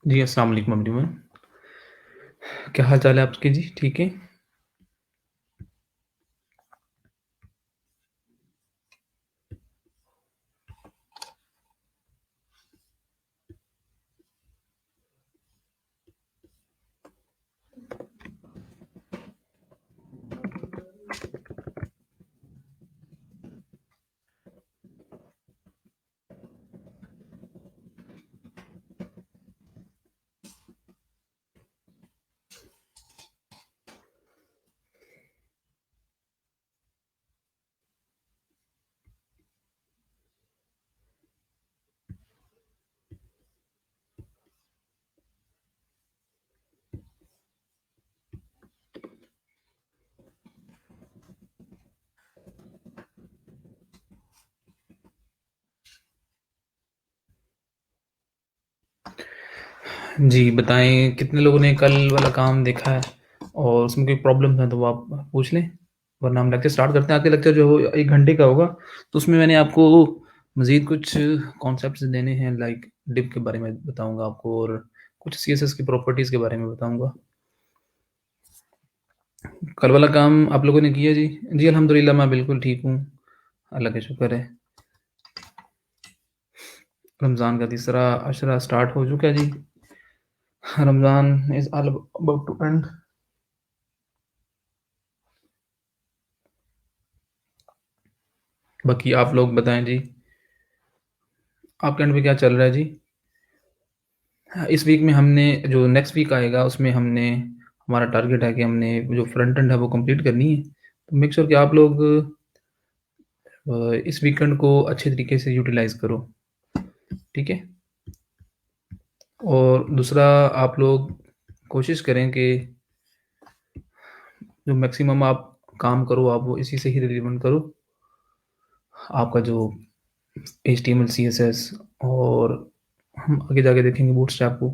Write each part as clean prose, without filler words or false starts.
जी, अस्सलाम वालेकुम एवरीवन। क्या हाल-चाल है आपके जी? ठीक है? जी, बताएँ कितने लोगों ने कल वाला काम देखा है और उसमें कोई प्रॉब्लम है तो वो आप पूछ लें, वरना हम लेक्चर स्टार्ट करते हैं। आपके लेक्चर जो 1 घंटे का होगा, तो उसमें मैंने आपको मज़ीद कुछ कॉन्सेप्ट्स देने हैं, लाइक div के बारे में बताऊँगा आपको और कुछ सीएसएस की प्रॉपर्टीज़ के बारे में बताऊँगा। कल वाला काम आप लोगों ने किया जी? जी, अल्हम्दुलिल्लाह मैं बिल्कुल ठीक हूँ, अल्लाह का शुक्र है। रमज़ान का तीसरा अशरा स्टार्ट हो चुका है जी। Ramzan is all about to end. बाकी आप लोग बताएँ जी, आपके एंड पे क्या चल रहा है जी? हाँ, इस वीक में हमने जो नेक्स्ट वीक आएगा उसमें हमने हमारा टारगेट है कि हमने जो फ्रंट एंड है वो कंप्लीट करनी है। तो मेक श्योर कि आप लोग इस वीकेंड को अच्छे तरीके से यूटिलाइज़ करो, ठीक है? और दूसरा आप लोग कोशिश करें कि जो मैक्सिमम आप काम करो आप वो इसी से ही रिलेवेंट करो। आपका जो एचटीएमएल, सीएसएस और हम आगे जाके देखेंगे बूटस्ट्रैप को।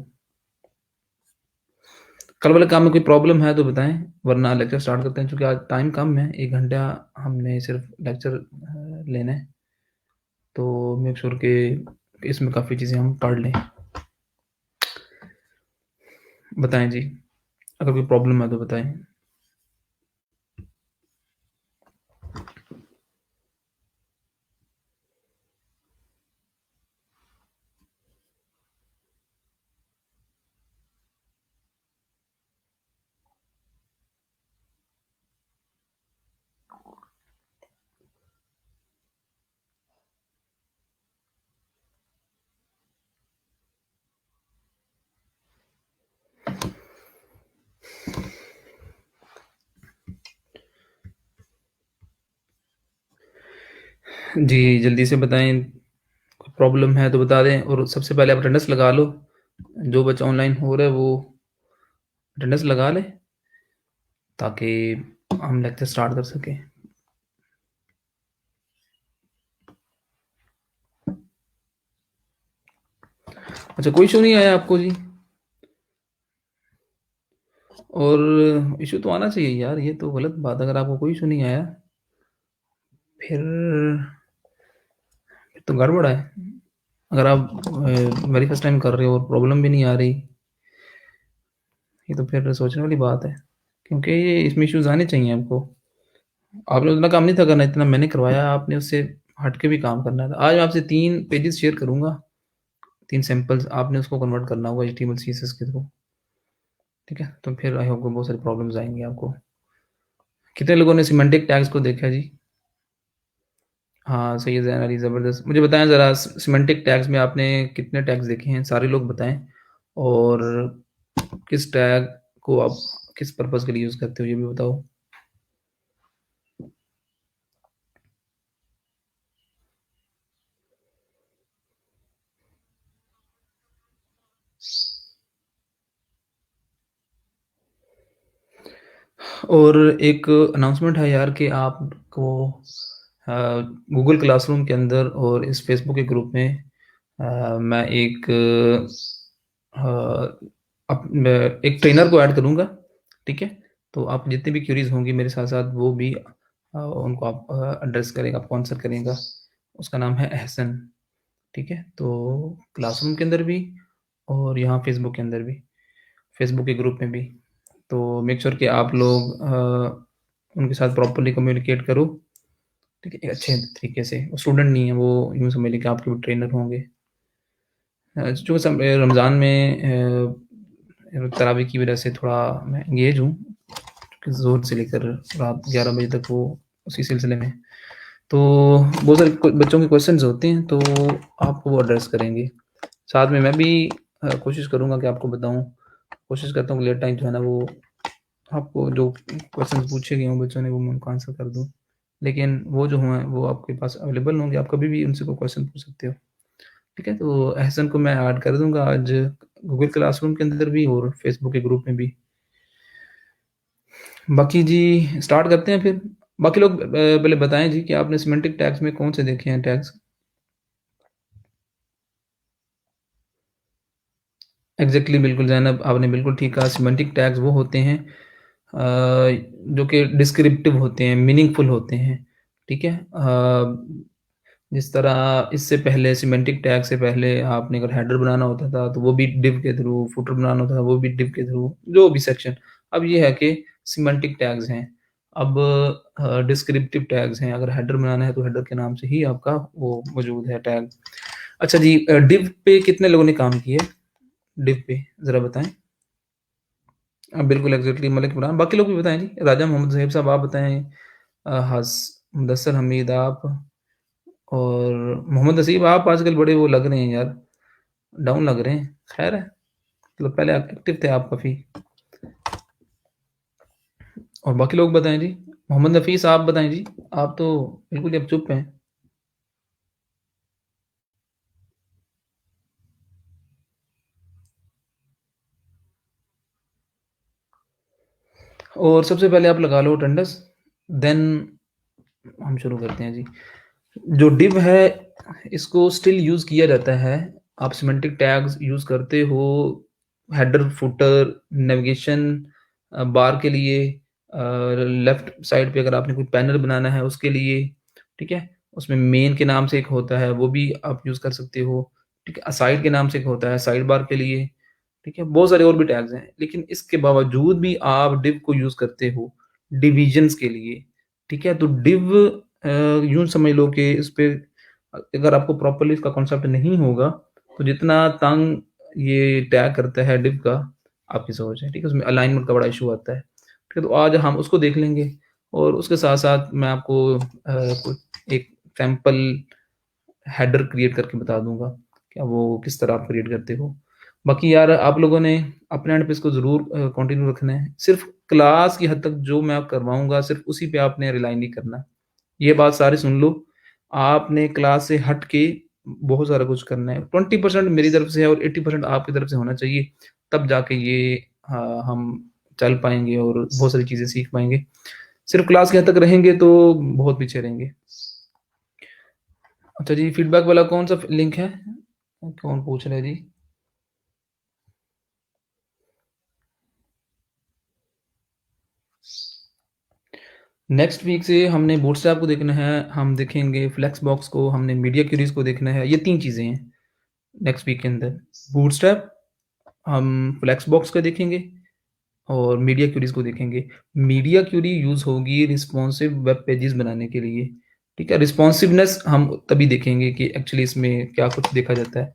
कल वाले काम में कोई प्रॉब्लम है तो बताएँ, वरना लेक्चर स्टार्ट करते हैं चूँकि आज टाइम कम है, 1 घंटा हमने सिर्फ लेक्चर लेना है, तो मेक श्योर कि इसमें काफ़ी चीज़ें हम पढ़ लें। बताएँ जी, अगर कोई प्रॉब्लम है तो बताएँ? जी, जल्दी से बताएँ, कोई प्रॉब्लम है तो बता दें और सबसे पहले आप अटेंडेंस लगा लो। जो बच्चा ऑनलाइन हो रहा है वो अटेंडेंस लगा ले, ताकि हम लेक्चर स्टार्ट कर सकें। अच्छा, कोई इश्यू नहीं आया आपको जी? और इश्यू तो आना चाहिए यार, ये तो गलत बात है अगर आपको कोई इश्यू नहीं आया, फिर तो गड़बड़ है। अगर आप वेरी फर्स्ट टाइम कर रहे हो और प्रॉब्लम भी नहीं आ रही, ये तो फिर सोचने वाली बात है, क्योंकि ये इसमें इश्यूज़ आने चाहिए आपको। आपने उतना काम नहीं था करना, इतना मैंने करवाया, आपने उससे हट के भी काम करना था। आज मैं आपसे 3 पेजेज़ शेयर करूँगा, 3 सैंपल्स, आपने उसको कन्वर्ट करना होगा एचटीएमएल, सीएसएस के थ्रू, ठीक है? तो फिर आई होप कि बहुत सारी प्रॉब्लम्स आएँगी आपको। कितने लोगों ने सिमेंटिक टैग्स को देखा है जी? हाँ, सही है ज़ैन अली, ज़बरदस्त। मुझे बताएँ ज़रा सिमेंटिक टैग्स में आपने कितने टैग्स देखे हैं? सारे लोग बताएँ। और किस टैग को आप किस पर्पज़ के लिए यूज़ करते हो, ये भी बताओ? और एक अनाउंसमेंट है यार कि आपको अ, गूगल क्लासरूम के अंदर और इस फेसबुक के ग्रुप में मैं एक ट्रेनर को ऐड करूँगा, ठीक है? तो आप जितनी भी क्वेरीज़ होंगी मेरे साथ-साथ वो भी उनको आप एड्रेस करेगा, आपको आंसर करेगा। उसका नाम है अहसन, ठीक है? तो क्लासरूम के अंदर भी और यहाँ फेसबुक के अंदर भी, फेसबुक के ग्रुप में भी। तो मेक श्योर कि आप लोग उनके साथ प्रॉपर्ली कम्युनिकेट करो, ठीक है? एक अच्छे तरीके से। वो स्टूडेंट नहीं है, वो यूँ समझ लें कि आपके वो ट्रेनर होंगे। जो रमज़ान में तरावी की वज़ह से थोड़ा मैं एंगेज हूँ, कि ज़ोहर से लेकर रात 11 बजे तक वो उसी सिलसिले में। तो बहुत सारे बच्चों के क्वेश्चंस होते हैं, तो आपको वो एड्रेस करेंगे। साथ में मैं भी कोशिश करूँगा कि आपको बताऊँ। कोशिश करता हूँ कि लेट टाइम जो है ना वो आपको जो क्वेश्चंस पूछे गए हों बच्चों ने वो मैं उनको आंसर कर दूँ। लेकिन वो जो हैं वो आपके पास अवेलेबल होंगे, आप कभी भी उनसे कोई क्वेश्चन पूछ सकते हो। ठीक है? तो अहसन को मैं ऐड कर दूँगा आज गूगल क्लासरूम के अंदर भी और फेसबुक के ग्रुप में भी। बाकी जी स्टार्ट करते हैं फिर। बाकी लोग पहले बताएँ जी कि आपने सिमेंटिक टैग्स में कौन से देखे हैं टैग्स? एग्ज़ैक्टली बिल्कुल ज़ैनब आपने बिल्कुल ठीक कहा सिमेंटिक टैग्स वो होते हैं जो कि डिस्क्रिप्टिव होते हैं, मीनिंगफुल होते हैं, ठीक है? जिस तरह इससे पहले सिमेंटिक टैग से पहले आपने अगर हेडर बनाना होता था तो वो भी डिव के थ्रू, फुटर बनाना होता था वो भी डिव के थ्रू, जो भी सेक्शन। अब ये है कि सिमेंटिक टैग्स हैं। अब डिस्क्रिप्टिव टैग्स हैं, अगर हेडर बनाना है तो हेडर के नाम से ही आपका वो मौजूद है टैग। अच्छा जी डिव पे कितने लोगों ने काम किया है? डिव पे ज़रा बताएँ? बिल्कुल एग्ज़ैक्टली मलिक इमरान, बाकी लोग भी बताएँ जी। राजा मोहम्मद ज़हीब साहब आप बताएँ मुदस्सिर हमीद आप और मोहम्मद नसीब आप आजकल बड़े वो लग रहे हैं यार, डाउन लग रहे हैं। ख़ैर है, मतलब पहले आप एक्टिव थे आप काफ़ी और बाकी लोग बताएँ जी। मोहम्मद नफ़ीस आप बताएँ जी, आप तो बिल्कुल ही अब चुप हैं। और सबसे पहले आप लगा लो अटेंडेंस, देन हम शुरू करते हैं जी। जो डिव है इसको स्टिल यूज़ किया जाता है। आप सिमेंटिक टैग्स यूज़ करते हो हेडर, फुटर, नेविगेशन बार के लिए लेफ्ट साइड पे अगर आपने कोई पैनल बनाना है उसके लिए, ठीक है? उसमें मेन के नाम से एक होता है वो भी आप यूज़ कर सकते हो, ठीक है? असाइड के नाम से एक होता है साइड बार के लिए, ठीक है? बहुत सारे और भी टैग्स हैं, लेकिन इसके बावजूद भी आप डिव को यूज़ करते हो डिविजन्स के लिए, ठीक है? तो डिव यूँ समझ लो कि इस पे अगर आपको प्रॉपर्ली इसका कॉन्सेप्ट नहीं होगा, तो जितना तंग ये टैग करता है डिव का, आपकी सोच है, ठीक है? उसमें अलाइनमेंट का बड़ा इश्यू आता है, ठीक है? तो आज हम उसको देख लेंगे और उसके साथ-साथ मैं आपको कुछ एक सैंपल हेडर क्रिएट करके बता दूँगा, क्या वो किस तरह आप क्रिएट करते हो। बाकी यार आप लोगों ने अपने एंड पे इसको ज़रूर कंटिन्यू रखना है। सिर्फ़ क्लास की हद तक जो मैं करवाऊँगा सिर्फ़ उसी पे आपने रिलाई नहीं करना। ये बात सारी सुन लो, आपने क्लास से हट के बहुत सारा कुछ करना है। 20% मेरी तरफ से है और 80% आपकी तरफ से होना चाहिए, तब जाके ये हम चल पाएँगे और बहुत सारी चीज़ें सीख पाएँगे। सिर्फ़ क्लास की हद तक रहेंगे तो बहुत पीछे रहेंगे। अच्छा जी, फीडबैक वाला कौन-सा लिंक है? कौन पूछ रहा है जी? नेक्स्ट वीक से हमने बूटस्ट्रैप को देखना है, हम देखेंगे फ्लेक्सबॉक्स को, हमने मीडिया क्यूरीज़ को देखना है। ये 3 चीज़ें हैं नेक्स्ट वीक के अंदर। बूटस्ट्रैप, हम फ्लेक्सबॉक्स का देखेंगे और मीडिया क्यूरीज़ को देखेंगे। मीडिया क्यूरी यूज़ होगी रिस्पॉन्सिव वेब पेजेज़ बनाने के लिए, ठीक है? रिस्पॉन्सिवनेस हम तभी देखेंगे कि एक्चुअली इसमें क्या कुछ देखा जाता है।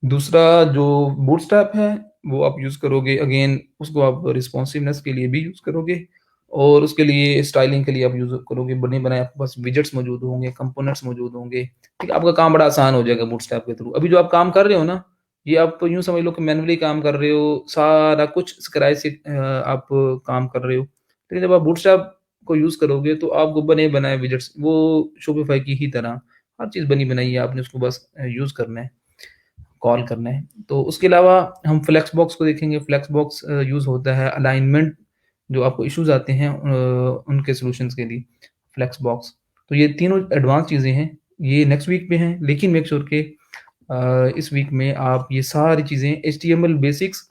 दूसरा जो बूटस्ट्रैप है, वो आप यूज़ करोगे अगेन उसको आप रिस्पॉन्सिवनेस के लिए भी यूज़ करोगे और उसके लिए स्टाइलिंग के लिए आप यूज़ करोगे। बने-बनाए आपके पास विजेट्स मौजूद होंगे, कंपोनेंट्स मौजूद होंगे, ठीक है? आपका काम बड़ा आसान हो जाएगा बूटस्ट्रैप के थ्रू। अभी जो आप काम कर रहे हो ना, ये आप यूँ समझ लो कि मैनुअली काम कर रहे हो, सारा कुछ स्क्रैच से आप काम कर रहे हो। लेकिन जब आप बूटस्ट्रैप को यूज़ करोगे तो आपको बने-बनाए विजेट्स वो शॉपिफ़ाई की ही तरह हर चीज़ बनी-बनाई है, आपने उसको बस यूज़ करना है, कॉल करना है। तो उसके अलावा हम फ्लेक्सबॉक्स को देखेंगे, फ्लेक्सबॉक्स यूज़ होता है अलाइनमेंट जो आपको इश्यूज़ आते हैं उनके सॉल्यूशंस के लिए, फ्लेक्सबॉक्स। तो ये तीनों एडवांस चीज़ें हैं, ये नेक्स्ट वीक पे हैं, लेकिन मेक श्योर कि इस वीक में आप ये सारी चीज़ें एचटीएमएल बेसिक्स,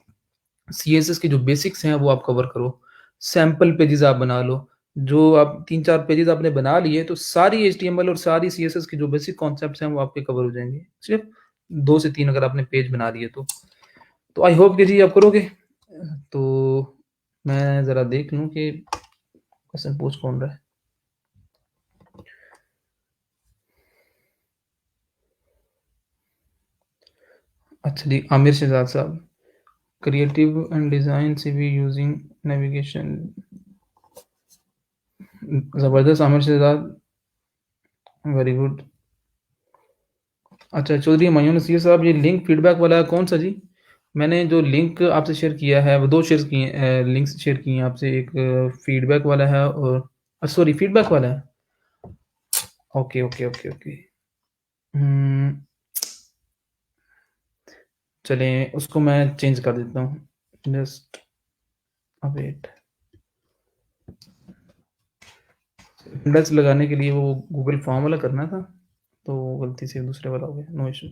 सीएसएस के जो बेसिक्स हैं वो आप कवर करो। सैंपल पेजेज़ आप बना लो। जो आप 3-4 पेजेज़ आपने बना लिए तो सारी एचटीएमएल और सारी सीएसएस के जो बेसिक कॉन्सेप्ट्स हैं वो आपके कवर हो जाएँगे। सिर्फ़ 2 से 3 अगर आपने पेज बना लिए तो। तो आई होप कि जी आप करोगे। तो मैं ज़रा देख लूँ कि क्वेश्चन पूछ कौन रहा है? अच्छा जी, आमिर शहज़ाद साहब। Creative and design CV using navigation. ज़बरदस्त आमिर शहज़ाद, वेरी गुड। अच्छा, चौधरी हुमायूं नसीर साहब, ये लिंक फीडबैक वाला कौन-सा जी? मैंने जो लिंक आपसे शेयर किया है, वो 2 शेयर किए लिंक्स शेयर किए हैं आपसे, एक फीडबैक वाला है और सॉरी फीडबैक वाला है? Okay, okay, okay, okay. हुँ, चलें उसको मैं चेंज कर देता हूँ। Just a wait. इंडेक्स लगाने के लिए वो गूगल फॉर्म वाला करना था, तो गलती से दूसरे वाला हो गया, नो इश्यू।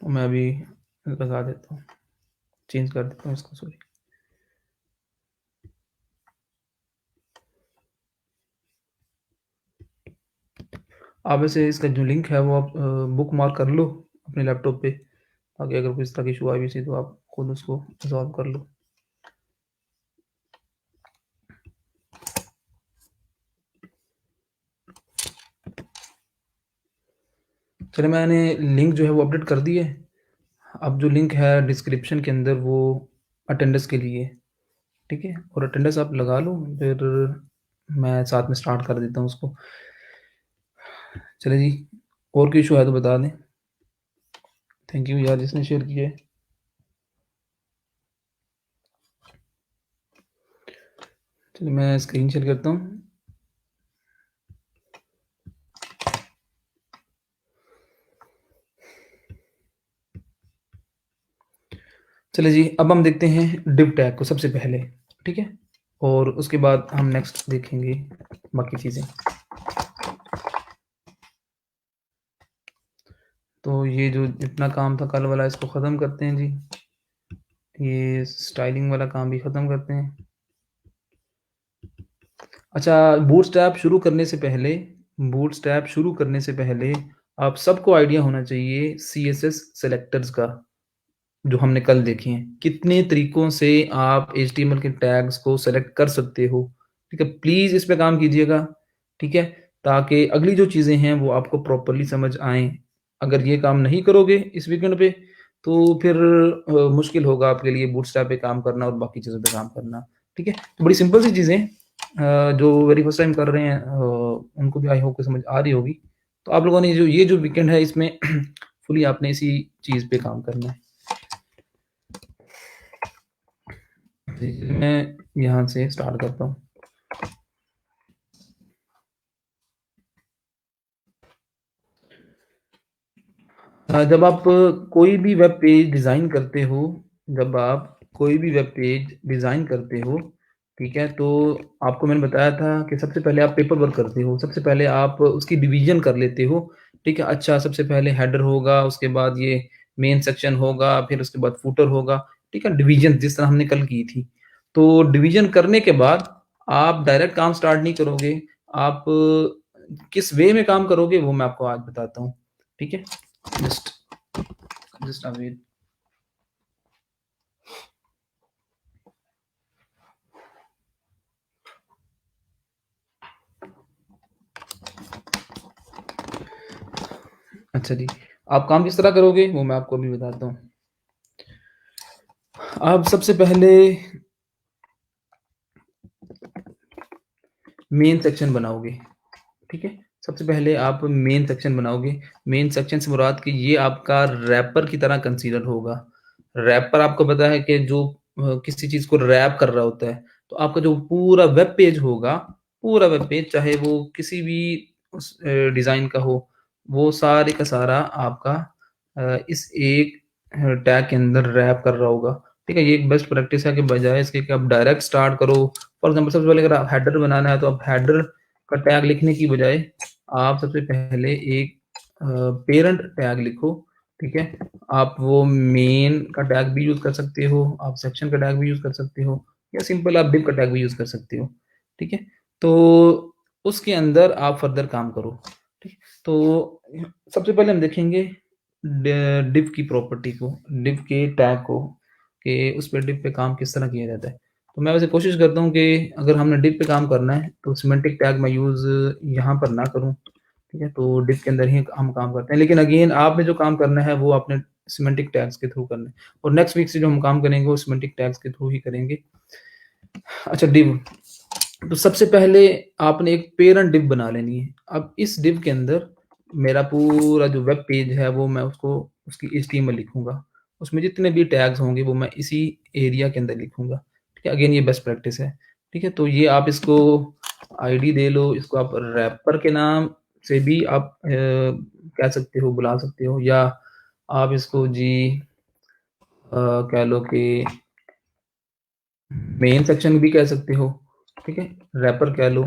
तो मैं अभी लगा देता हूँ, चेंज कर देता हूँ इसको, सॉरी। आप वैसे इसका जो लिंक है वो आप बुक मार्क कर लो अपने लैपटॉप पे, ताकि अगर कोई इस तरह की इशू आई भी सी तो आप खुद उसको सॉल्व कर लो। चलिए मैंने लिंक जो है वो अपडेट कर दी है। अब जो लिंक है डिस्क्रिप्शन के अंदर वो अटेंडेंस के लिए है, ठीक है? और अटेंडेंस आप लगा लो, फिर मैं साथ में स्टार्ट कर देता हूँ उसको। चलिए जी, और कोई इशू है तो बता दें। थैंक यू यार जिसने शेयर किया है। चलिए मैं स्क्रीन शेयर करता हूँ। चलिए जी, अब हम देखते हैं डिव टैग को सबसे पहले, ठीक है? और उसके बाद हम नेक्स्ट देखेंगे बाकी चीज़ें। तो ये जो जितना काम था कल वाला इसको ख़त्म करते हैं जी। ये स्टाइलिंग वाला काम भी ख़त्म करते हैं। अच्छा, बूटस्ट्रैप शुरू करने से पहले आप सबको आइडिया होना चाहिए सीएसएस सेलेक्टर्स का, जो हमने कल देखे हैं। कितने तरीकों से आप एचटीएमएल के टैग्स को सेलेक्ट कर सकते हो, ठीक है? प्लीज़ इस पे काम कीजिएगा, ठीक है? ताकि अगली जो चीज़ें हैं वो आपको प्रॉपर्ली समझ आएँ। अगर ये काम नहीं करोगे इस वीकेंड पे तो फिर मुश्किल होगा आपके लिए बूटस्ट्रैप पे काम करना और बाकी चीज़ों पे काम करना, ठीक है? तो बड़ी सिंपल सी चीज़ें जो वेरी फर्स्ट टाइम कर रहे हैं उनको भी आई होप कि समझ आ रही होगी। तो आप लोगों ने जो ये जो वीकेंड है इसमें फुली आपने इसी चीज़ पे काम करना है। ठीक है, मैं यहाँ से स्टार्ट करता हूँ। जब आप कोई भी वेब पेज डिज़ाइन करते हो जब आप कोई भी वेब पेज डिज़ाइन करते हो, ठीक है? तो आपको मैंने बताया था कि सबसे पहले आप पेपर वर्क करते हो, सबसे पहले आप उसकी डिवीज़न कर लेते हो, ठीक है? अच्छा, सबसे पहले हेडर होगा, उसके बाद ये मेन सेक्शन होगा, फिर उसके बाद फूटर होगा, ठीक है? डिवीज़न जिस तरह हमने कल की थी। तो डिवीज़न करने के बाद आप डायरेक्ट काम स्टार्ट नहीं करोगे, आप किस वे में काम करोगे वो मैं आपको आज बताता हूँ, ठीक है? Just just await. अच्छा जी, आप काम किस तरह करोगे वो मैं आपको अभी बताता हूँ। आप सबसे पहले मेन सेक्शन बनाओगे, ठीक है? सबसे पहले आप मेन सेक्शन बनाओगे। मेन सेक्शन से मुराद कि ये आपका रैपर की तरह कंसीडर होगा। रैपर आपको पता है कि जो किसी चीज़ को रैप कर रहा होता है, तो आपका जो पूरा वेब पेज होगा, पूरा वेब पेज चाहे वो किसी भी उस डिज़ाइन का हो, वो सारे का सारा आपका इस एक टैग के अंदर रैप कर रहा होगा। ठीक है? ये एक बेस्ट प्रैक्टिस है कि बजाय इसके कि आप डायरेक्ट स्टार्ट करो। फॉर एग्ज़ाम्पल सबसे पहले अगर आप हेडर बनाना है, तो आप हेडर का टैग लिखने की बजाय आप सबसे पहले एक पेरेंट टैग लिखो, ठीक है? आप वो मेन का टैग भी यूज़ कर सकते हो, आप सेक्शन का टैग भी यूज़ कर सकते हो या सिंपल आप div का टैग भी यूज़ कर सकते हो, ठीक है? तो उसके अंदर आप फर्दर काम करो, ठीक है? तो सबसे पहले हम देखेंगे div की प्रॉपर्टी को, div के टैग को कि उस पे div पे काम किस तरह किया जाता है। तो मैं वैसे कोशिश करता हूँ कि अगर हमने div पे काम करना है, तो सिमेंटिक टैग मैं यूज़ यहाँ पर ना करूँ, ठीक है? तो div के अंदर ही हम काम करते हैं। लेकिन अगेन आपने जो काम करना है वो आपने सिमेंटिक टैग्स के थ्रू करना है और नेक्स्ट वीक से जो हम काम करेंगे वो सिमेंटिक टैग्स के थ्रू ही करेंगे। अच्छा div, तो सबसे पहले आपने एक पेरेंट div बना लेनी है। अब इस div के अंदर मेरा पूरा जो वेब पेज है वो मैं उसको उसकी HTML लिखूँगा। उसमें जितने भी टैग्स होंगे वो मैं इसी एरिया के अंदर लिखूँगा। ठीक है? अगेन ये बेस्ट प्रैक्टिस है। ठीक है? तो ये आप इसको आईडी दे लो, इसको आप रैपर के नाम से भी आप कह सकते हो, बुला सकते हो या आप इसको जी कह लो कि मेन सेक्शन भी कह सकते हो, ठीक है? रैपर कह लो,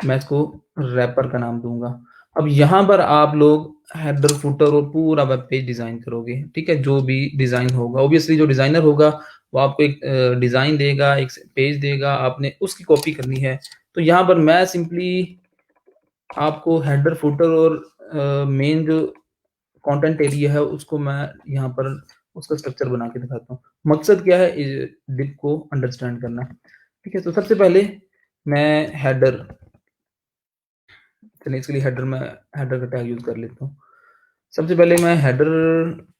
मैं इसको रैपर का नाम दूँगा। अब यहाँ पर आप लोग हेडर, फुटर और पूरा वेब पेज डिज़ाइन करोगे, ठीक है? जो भी डिज़ाइन होगा, ऑब्वियसली जो डिज़ाइनर होगा, वो आपको एक डिज़ाइन देगा, एक पेज देगा, आपने उसकी कॉपी करनी है। तो यहाँ पर मैं सिंपली आपको हेडर, फुटर और मेन जो कंटेंट एरिया है, उसको मैं यहाँ पर उसका स्ट्रक्चर बना के दिखाता हूँ। मकसद क्या है डिप को अंडरस्टैंड करना। ठीक है? तो सबसे पहले मैं हेडर, चलिए इसके लिए हेडर में हेडर का टैग यूज़ कर लेता हूँ। सबसे पहले मैं हेडर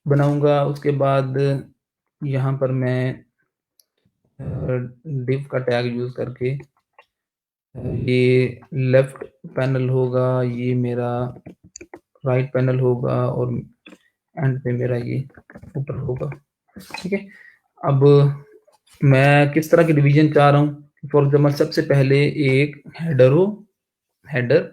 बनाऊँगा, उसके बाद यहाँ पर मैं डिव का टैग यूज़ करके ये लेफ्ट पैनल होगा, ये मेरा राइट पैनल होगा और एंड पे मेरा ये ऊपर होगा। ठीक है? अब मैं किस तरह की डिवीज़न चाह रहा हूँ? फॉर एग्ज़ाम्पल सबसे पहले एक हेडर हो, हेडर,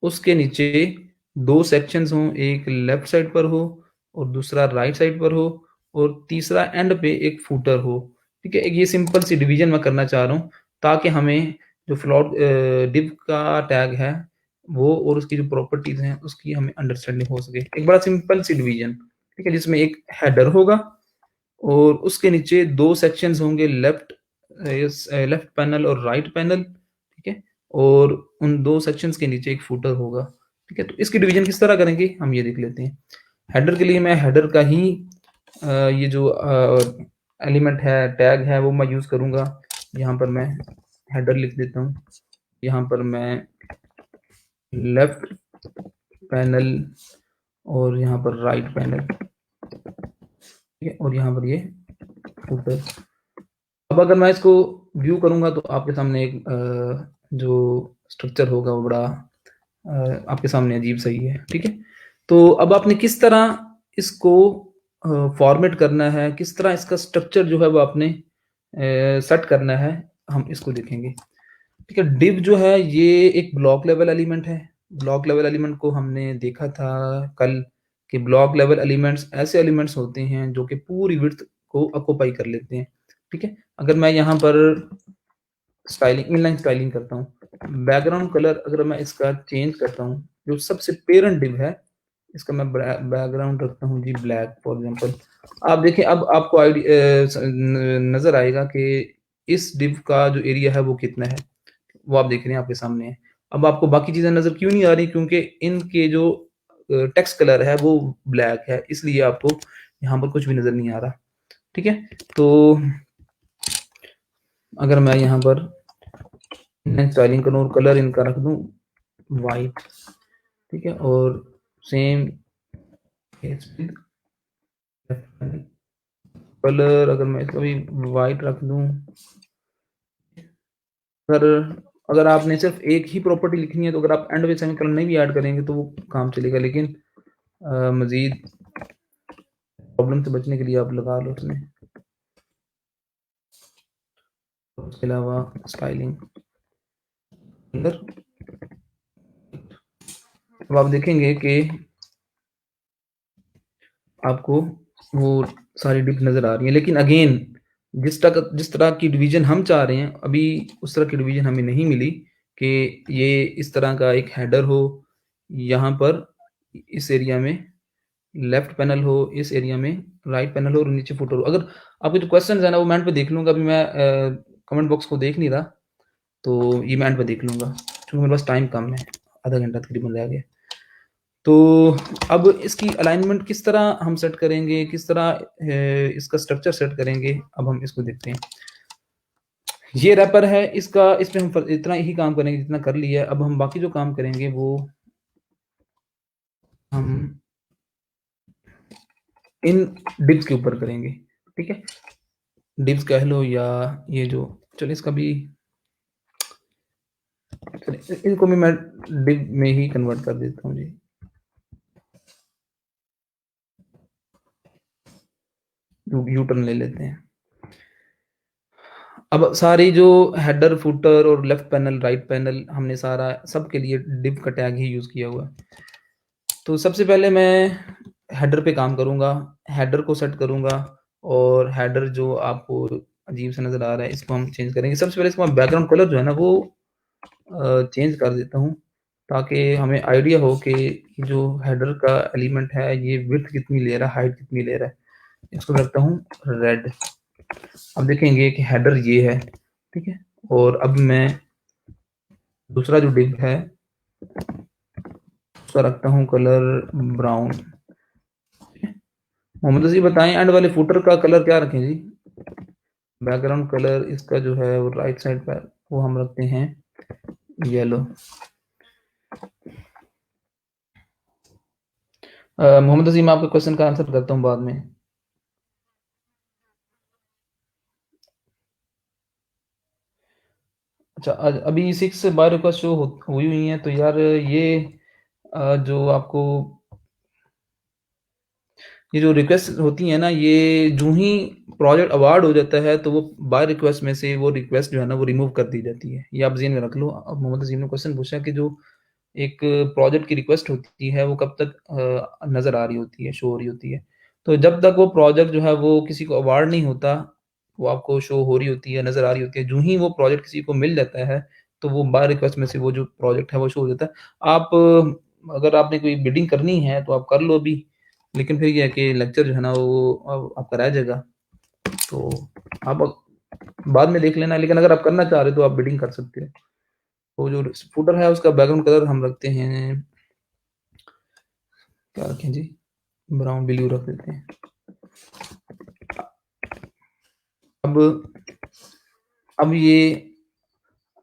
उसके नीचे 2 सेक्शंस हों, एक लेफ्ट साइड पर हो और दूसरा राइट साइड पर हो और तीसरा एंड पे एक फूटर हो। ठीक है? एक ये सिंपल सी डिवीज़न मैं करना चाह रहा हूँ ताकि हमें जो div का टैग है, वो और उसकी जो प्रॉपर्टीज़ हैं, उसकी हमें अंडरस्टैंडिंग हो सके। एक बड़ा सिंपल सी डिवीज़न, ठीक है? जिसमें एक हेडर होगा और उसके नीचे 2 सेक्शंस होंगे, लेफ्ट पैनल और राइट पैनल, ठीक है? और उन 2 सेक्शंस के नीचे एक फूटर होगा, ठीक है? तो इसकी डिवीज़न किस तरह करेंगे, हम ये देख लेते हैं। हेडर के लिए मैं हेडर का ही ये जो एलिमेंट है, टैग है, वो मैं यूज़ करूँगा। यहाँ पर मैं हेडर लिख देता हूँ। यहाँ पर मैं लेफ्ट पैनल और यहाँ पर राइट पैनल, ठीक है? और यहाँ पर ये फूटर। अब अगर मैं इसको व्यू करूँगा तो आपके सामने एक जो स्ट्रक्चर होगा वो बड़ा आपके सामने अजीब-सा ही है, ठीक है? तो अब आपने किस तरह इसको फॉर्मेट करना है, किस तरह इसका स्ट्रक्चर जो है वो आपने सेट करना है, हम इसको देखेंगे। ठीक है? div जो है ये एक ब्लॉक लेवल एलिमेंट है। ब्लॉक लेवल एलिमेंट को हमने देखा था कल कि ब्लॉक लेवल एलिमेंट्स ऐसे एलिमेंट्स होते हैं जो कि पूरी विड्थ को ऑक्यूपाई कर लेते हैं, ठीक है? अगर मैं यहाँ पर स्टाइलिंग, इनलाइन स्टाइलिंग करता हूँ, बैकग्राउंड कलर अगर मैं इसका चेंज करता हूँ, जो सबसे पेरेंट div है, इसका मैं बैकग्राउंड रखता हूँ जी ब्लैक फॉर एग्जांपल। आप देखें अब आपको नज़र आएगा कि इस div का जो एरिया है वो कितना है, वो आप देख रहे हैं आपके सामने है। अब आपको बाकी चीज़ें नज़र क्यों नहीं आ रही? क्योंकि इनके जो टेक्स्ट कलर है वो ब्लैक है, इसलिए आपको यहाँ पर कुछ भी नज़र नहीं आ रहा, ठीक है? तो अगर मैं यहाँ पर स्टाइलिंग करूँ और कलर इनका रख दूँ वाइट, ठीक है? और सेम कलर अगर मैं इसका भी वाइट रख दूँ, अगर अगर आपने सिर्फ़ एक ही प्रॉपर्टी लिखनी है, तो अगर आप एंड में सेमीकोलन नहीं भी ऐड करेंगे, तो वो काम चलेगा, लेकिन मज़ीद प्रॉब्लम से बचने के लिए आप लगा लो उसमें। उसके अलावा स्टाइलिंग अंदर अब आप देखेंगे कि आपको वो सारी डिप नज़र आ रही हैं, लेकिन अगेन जिस तरह की डिवीज़न हम चाह रहे हैं, अभी उस तरह की डिवीज़न हमें नहीं मिली कि ये इस तरह का एक हेडर हो, यहाँ पर इस एरिया में लेफ्ट पैनल हो, इस एरिया में राइट पैनल हो और नीचे फुटर हो। अगर आपके जो क्वेश्चन्स हैं ना, वो मैं एंड पे देख लूँगा, अभी मैं कमेंट बॉक्स को देख नहीं रहा, तो ये मैं एंड पे देख लूँगा, क्योंकि मेरे पास टाइम कम है, आधा घंटा तकरीबन रह गया। तो अब इसकी अलाइनमेंट किस तरह हम सेट करेंगे, किस तरह इसका स्ट्रक्चर सेट करेंगे, अब हम इसको देखते हैं। ये रैपर है, इसका इस पे हम इतना ही काम करेंगे जितना कर लिया है। अब हम बाकी जो काम करेंगे वो हम इन डिप्स के ऊपर करेंगे, ठीक है? डिप्स कह लो या ये जो चलिए इसका भी चलिए इनको भी मैं डिप में ही कन्वर्ट कर देता हूँ जी। यू टर्न ले लेते हैं। अब सारी जो हेडर, फुटर और लेफ्ट पैनल, राइट पैनल हमने सारा सबके लिए डिव का टैग ही यूज़ किया हुआ है। तो सबसे पहले मैं हेडर पे काम करूँगा, हेडर को सेट करूँगा और हेडर जो आपको अजीब-सा नज़र आ रहा है, इसको हम चेंज करेंगे। सबसे पहले इसका बैकग्राउंड कलर जो है ना वो चेंज कर देता हूँ, ताकि हमें आइडिया हो कि जो हेडर का एलिमेंट है, ये विड्थ कितनी ले रहा है, हाइट कितनी ले रहा है। इसको रखता हूँ रेड। अब देखेंगे कि हेडर ये है, ठीक है? और अब मैं दूसरा जो डिव है, उसका रखता हूँ कलर ब्राउन। मोहम्मद जी बताएं एंड वाले फुटर का कलर क्या रखें जी? बैकग्राउंड कलर इसका जो है वो राइट साइड पर वो हम रखते हैं येलो। मोहम्मद अजीम आपके क्वेश्चन का आंसर करता हूँ बाद में। अच्छा अभी 6 बाय रिक्वेस्ट शो हुई हुई हैं, तो यार ये जो आपको ये जो रिक्वेस्ट होती है ना, ये जो ही प्रोजेक्ट अवार्ड हो जाता है, तो वो बाय रिक्वेस्ट में से वो रिक्वेस्ट जो है ना, वो रिमूव कर दी जाती है। ये आप ज़हन में रख लो। अब मोहम्मद अजीम ने क्वेश्चन पूछा कि जो एक प्रोजेक्ट की रिक्वेस्ट होती है, वो कब तक नज़र आ रही होती है, शो हो रही होती है। तो जब तक वो प्रोजेक्ट जो है, वो किसी को अवार्ड नहीं होता, वो आपको शो हो रही होती है, नज़र आ रही होती है। जो ही वो प्रोजेक्ट किसी को मिल जाता है, तो वो बाय रिक्वेस्ट में से वो जो प्रोजेक्ट है, वो शो हो जाता है। आप अगर आपने कोई बिडिंग करनी है, तो आप कर लो अभी, लेकिन फिर ये है कि लेक्चर जो है ना, वो आपका रह जाएगा। तो आप बाद में देख लेना, लेकिन अगर आप करना चाह रहे हो, तो आप बिडिंग कर सकते हो। वो जो फुटर है, उसका बैकग्राउंड कलर हम रखते हैं, क्या रखें जी? ब्राउन ब्लू रख देते हैं। अब अब ये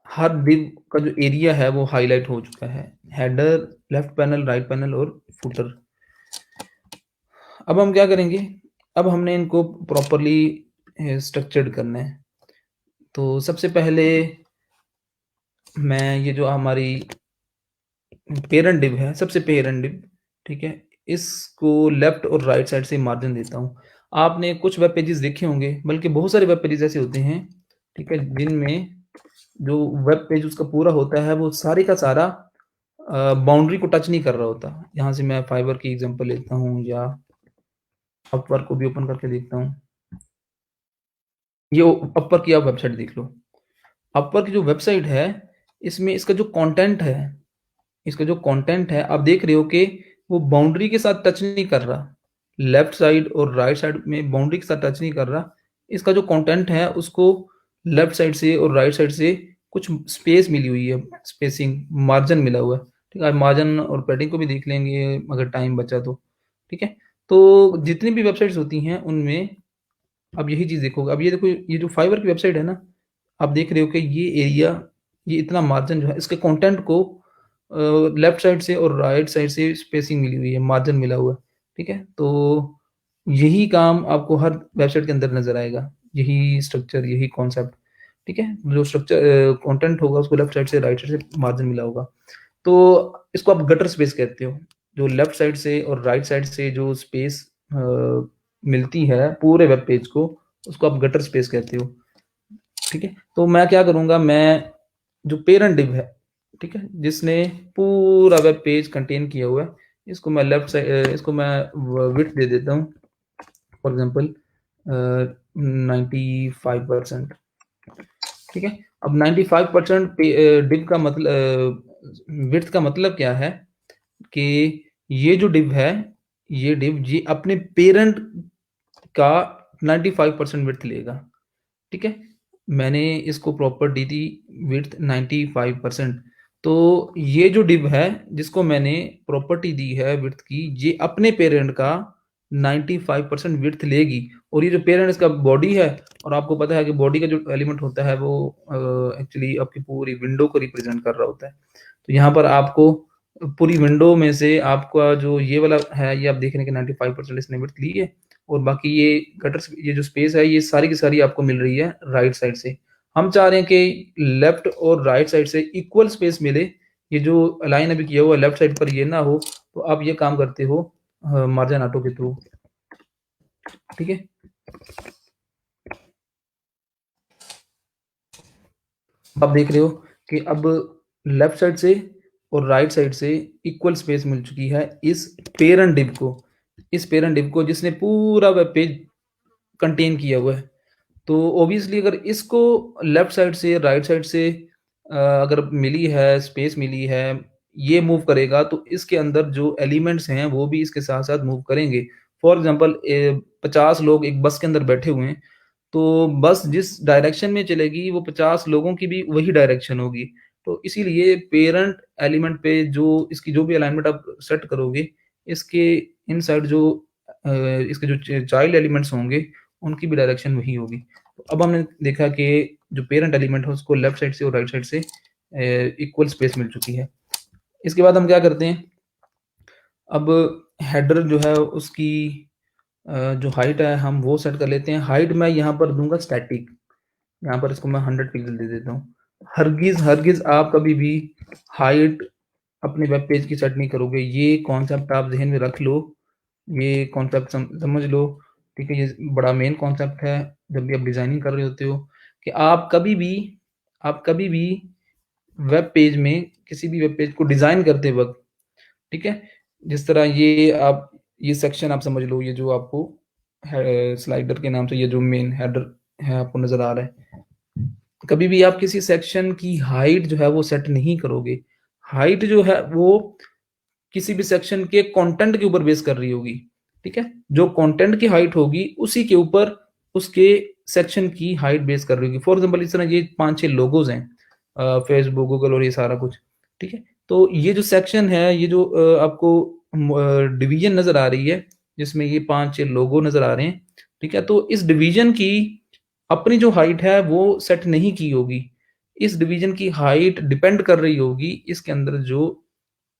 हर डिव का जो एरिया है वो हाईलाइट हो चुका है। Header, left panel, right panel और फुटर। अब हम क्या करेंगे? अब हमने इनको प्रॉपर्ली स्ट्रक्चर्ड करना है। तो सबसे पहले मैं ये जो हमारी पेरेंट डिव है, सबसे पेरेंट डिव, ठीक है? इसको लेफ्ट और राइट साइड से मार्जिन देता हूँ। आपने कुछ वेब पेजेस देखे होंगे, बल्कि बहुत सारे वेब पेजेस ऐसे होते हैं, ठीक है? जिनमें जो वेब पेज उसका पूरा होता है, वो सारे का सारा बाउंड्री को टच नहीं कर रहा होता। यहाँ से मैं फाइवर की एग्ज़ाम्पल लेता हूँ या अपवर्क को भी ओपन करके देखता हूँ। ये अपवर्क की आप वेबसाइट देख लो। अपवर्क की जो वेबसाइट है, इसमें इसका जो कंटेंट है, आप देख रहे हो कि वो बाउंड्री के साथ टच नहीं कर रहा। लेफ्ट साइड और राइट साइड में बाउंड्री के साथ टच नहीं कर रहा। इसका जो कंटेंट है, उसको लेफ्ट साइड से और राइट साइड से कुछ स्पेस मिली हुई है, स्पेसिंग, मार्जिन मिला हुआ है। ठीक है? मार्जिन और पैडिंग को भी देख लेंगे अगर टाइम बचा तो। ठीक है? तो जितनी भी वेबसाइट्स होती हैं, उनमें अब यही चीज़ देखोगे। अब ये देखो, ये जो फाइवर की वेबसाइट है ना, आप देख रहे हो कि ये एरिया, ये इतना मार्जिन जो है, इसके कंटेंट को लेफ्ट साइड से और राइट साइड से स्पेसिंग मिली हुई है, मार्जिन मिला हुआ है, ठीक है? तो यही काम आपको हर वेबसाइट के अंदर नज़र आएगा, यही स्ट्रक्चर, यही कॉन्सेप्ट, ठीक है? जो स्ट्रक्चर कंटेंट होगा उसको लेफ्ट साइड से राइट साइड से मार्जिन मिला होगा। तो इसको आप गटर स्पेस कहते हो। जो लेफ्ट साइड से और राइट साइड से जो स्पेस मिलती है पूरे वेब पेज को, उसको आप गटर स्पेस कहते हो। ठीक है? तो मैं क्या करूँगा, मैं जो पेरेंट डिव है, ठीक है? जिसने पूरा वेब पेज कंटेन किया हुआ है, इसको मैं लेफ्ट साइड इसको मैं विड्थ दे देता हूँ, फॉर एग्जांपल 95%। ठीक है? अब 95% डिव का मतलब विड्थ का मतलब क्या है कि ये जो डिव है, ये अपने पेरेंट का 95% विड्थ लेगा। ठीक है? मैंने इसको प्रॉपर दी थी विड्थ 95%। तो ये जो डिव है जिसको मैंने प्रॉपर्टी दी है विड्थ की, ये अपने पेरेंट का 95% विड्थ लेगी। और ये जो पेरेंट इसका बॉडी है, और आपको पता है कि बॉडी का जो एलिमेंट होता है वो एक्चुअली आपकी पूरी विंडो को रिप्रेजेंट कर रहा होता है। तो यहाँ पर आपको पूरी विंडो में से आपका जो ये वाला है, ये आप देख रहे हैं कि 95% इसने विड्थ ली है, और बाकी ये गटर ये जो स्पेस है ये सारी की सारी आपको मिल रही है राइट साइड से। हम चाह रहे हैं कि लेफ्ट और राइट साइड से इक्वल स्पेस मिले। ये जो अलाइन अभी किया हुआ है लेफ्ट साइड पर ये ना हो, तो आप ये काम करते हो मार्जिन ऑटो के थ्रू। ठीक है? आप देख रहे हो कि अब लेफ्ट साइड से और राइट साइड से इक्वल स्पेस मिल चुकी है इस पेरेंट डिव को, इस पेरेंट डिव को जिसने पूरा वेब पेज कंटेन किया हुआ है। तो ऑब्वियसली अगर इसको लेफ्ट साइड से राइट साइड से अगर मिली है स्पेस मिली है, ये मूव करेगा तो इसके अंदर जो एलिमेंट्स हैं वो भी इसके साथ साथ मूव करेंगे। फॉर एग्जांपल 50 लोग एक बस के अंदर बैठे हुए हैं, तो बस जिस डायरेक्शन में चलेगी वो 50 लोगों की भी वही डायरेक्शन होगी। तो इसीलिए पेरेंट एलिमेंट पे जो इसकी जो भी अलाइनमेंट आप सेट करोगे, इसके इनसाइड जो इसके जो चाइल्ड एलिमेंट्स होंगे उनकी भी डायरेक्शन वही होगी। तो अब हमने देखा कि जो पेरेंट एलिमेंट है उसको लेफ्ट साइड से और राइट साइड से इक्वल स्पेस मिल चुकी है। इसके बाद हम क्या करते हैं, अब हेडर जो है उसकी जो हाइट है हम वो सेट कर लेते हैं। हाइट मैं यहाँ पर दूंगा स्टैटिक, यहाँ पर इसको मैं 100 पिक्सल दे देता हूँ। हरगिज हरगिज आप कभी भी हाइट अपने वेब पेज की सेट नहीं करोगे। ये कॉन्सेप्ट आप जहन में रख लो, ये कॉन्सेप्ट समझ लो। ठीक है? ये बड़ा मेन कॉन्सेप्ट है जब भी आप डिजाइनिंग कर रहे होते हो, कि आप कभी भी वेब पेज में किसी भी वेब पेज को डिजाइन करते वक्त, ठीक है, जिस तरह ये आप ये सेक्शन आप समझ लो, ये जो आपको स्लाइडर के नाम से ये जो मेन हेडर है आपको नजर आ रहा है, कभी भी आप किसी सेक्शन की हाइट जो है वो सेट नहीं करोगे। हाइट जो है वो किसी भी सेक्शन के कंटेंट के ऊपर बेस कर रही होगी। ठीक है? जो कंटेंट की हाइट होगी उसी के ऊपर उसके सेक्शन की हाइट बेस कर रही होगी। फॉर एग्जांपल इस तरह ये 5-6 लोगोज हैं, फेसबुक, गूगल और ये सारा कुछ। ठीक है? तो ये जो सेक्शन है, ये जो आपको डिवीजन नजर आ रही है जिसमें ये 5-6 लोगो नजर आ रहे हैं। ठीक है? तो इस डिवीजन की अपनी जो हाइट है वो सेट नहीं की होगी। इस डिवीजन की हाइट डिपेंड कर रही होगी इसके अंदर जो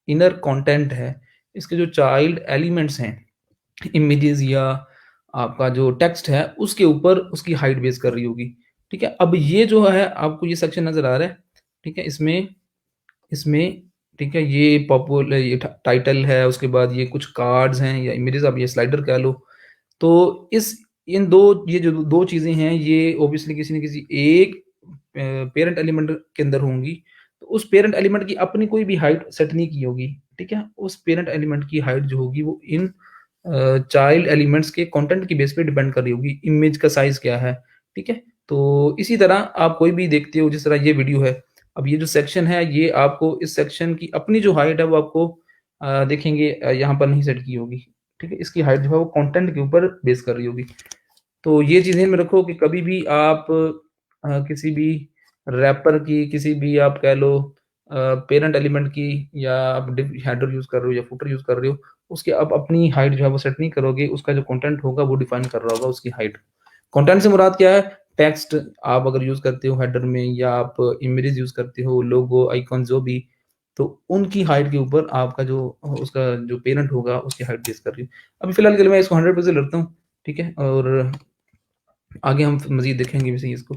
इनर कंटेंट है, इसके जो चाइल्ड एलिमेंट्स हैं, इमेजेस या आपका जो टेक्स्ट है उसके ऊपर उसकी हाइट बेस कर रही होगी। ठीक है? अब ये जो है आपको ये सेक्शन नजर आ रहा है। ठीक है? इसमें इसमें ठीक है, ये पॉपुलर ये टाइटल है, उसके बाद ये कुछ कार्ड्स हैं या इमेजेस, आप ये स्लाइडर कह लो। तो इस इन दो ये जो दो चीजें हैं ये ऑब्वियसली किसी न किसी एक पेरेंट एलिमेंट के अंदर होंगी। तो उस पेरेंट एलिमेंट की अपनी कोई भी हाइट सेट नहीं की होगी। ठीक है? उस पेरेंट एलिमेंट की हाइट जो होगी वो इन चाइल्ड एलिमेंट्स के कंटेंट की बेस पे डिपेंड कर रही होगी। इमेज का साइज क्या है। ठीक है? तो इसी तरह आप कोई भी देखते हो, जिस तरह ये वीडियो है, अब ये जो सेक्शन है ये आपको इस सेक्शन की अपनी जो हाइट है वो आपको देखेंगे यहाँ पर नहीं सेट की होगी। ठीक है? इसकी हाइट जो है वो कंटेंट के ऊपर बेस कर रही होगी। तो ये चीज़ ध्यान में रखो कि कभी भी आप किसी भी रैपर की, किसी भी आप कह लो पेरेंट एलिमेंट की, या आप डिव हेडर यूज़ कर रहे हो या फुटर यूज़ कर रहे हो, उसकी आप अपनी हाइट जो है वो सेट नहीं करोगे। उसका जो कंटेंट होगा वो डिफाइन कर रहा होगा उसकी हाइट। कंटेंट से मुराद क्या है? टेक्स्ट आप अगर यूज़ करते हो हेडर में, या आप इमेजेस यूज़ करते हो, लोगो, आइकॉन जो भी, तो उनकी हाइट के ऊपर आपका जो उसका जो पेरेंट होगा उसकी हाइट बेस कर रही है। अभी फिलहाल के लिए मैं इसको 100% रखता हूँ। ठीक है? और आगे हम मज़ीद देखेंगे वैसे ही इसको।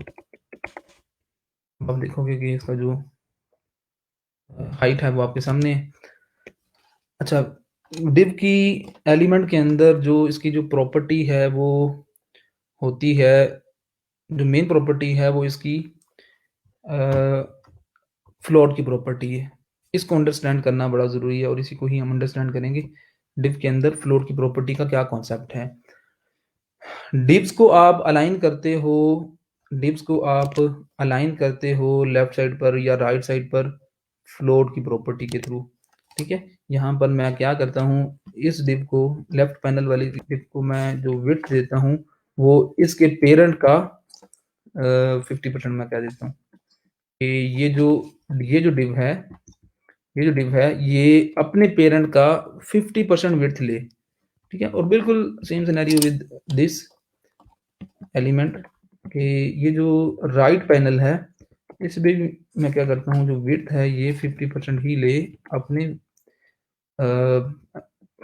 आप देखोगे कि इसका जो हाइट है वो आपके सामने है। अच्छा, div की एलिमेंट के अंदर जो इसकी जो प्रॉपर्टी है वो होती है, जो मेन प्रॉपर्टी है वो इसकी फ्लोट की प्रॉपर्टी है। इसको अंडरस्टैंड करना बड़ा ज़रूरी है और इसी को ही हम अंडरस्टैंड करेंगे। div के अंदर फ्लोट की प्रॉपर्टी का क्या कॉन्सेप्ट है। डिव्स को आप अलाइन करते हो, डिव्स को आप अलाइन करते हो लेफ्ट साइड पर या राइट साइड पर फ्लोट की प्रॉपर्टी के थ्रू। ठीक है, यहाँ पर मैं क्या करता हूँ, इस डिव को, लेफ्ट पैनल वाली डिव को मैं जो विड्थ देता हूँ वो इसके पेरेंट का 50% मैं कह देता हूँ कि ये जो डिव है, ये अपने पेरेंट का 50% विड्थ ले। ठीक है, और बिल्कुल same scenario with this element कि ये जो राइट पैनल है इसमें भी मैं क्या करता हूँ, जो विड्थ है ये 50% ही ले अपने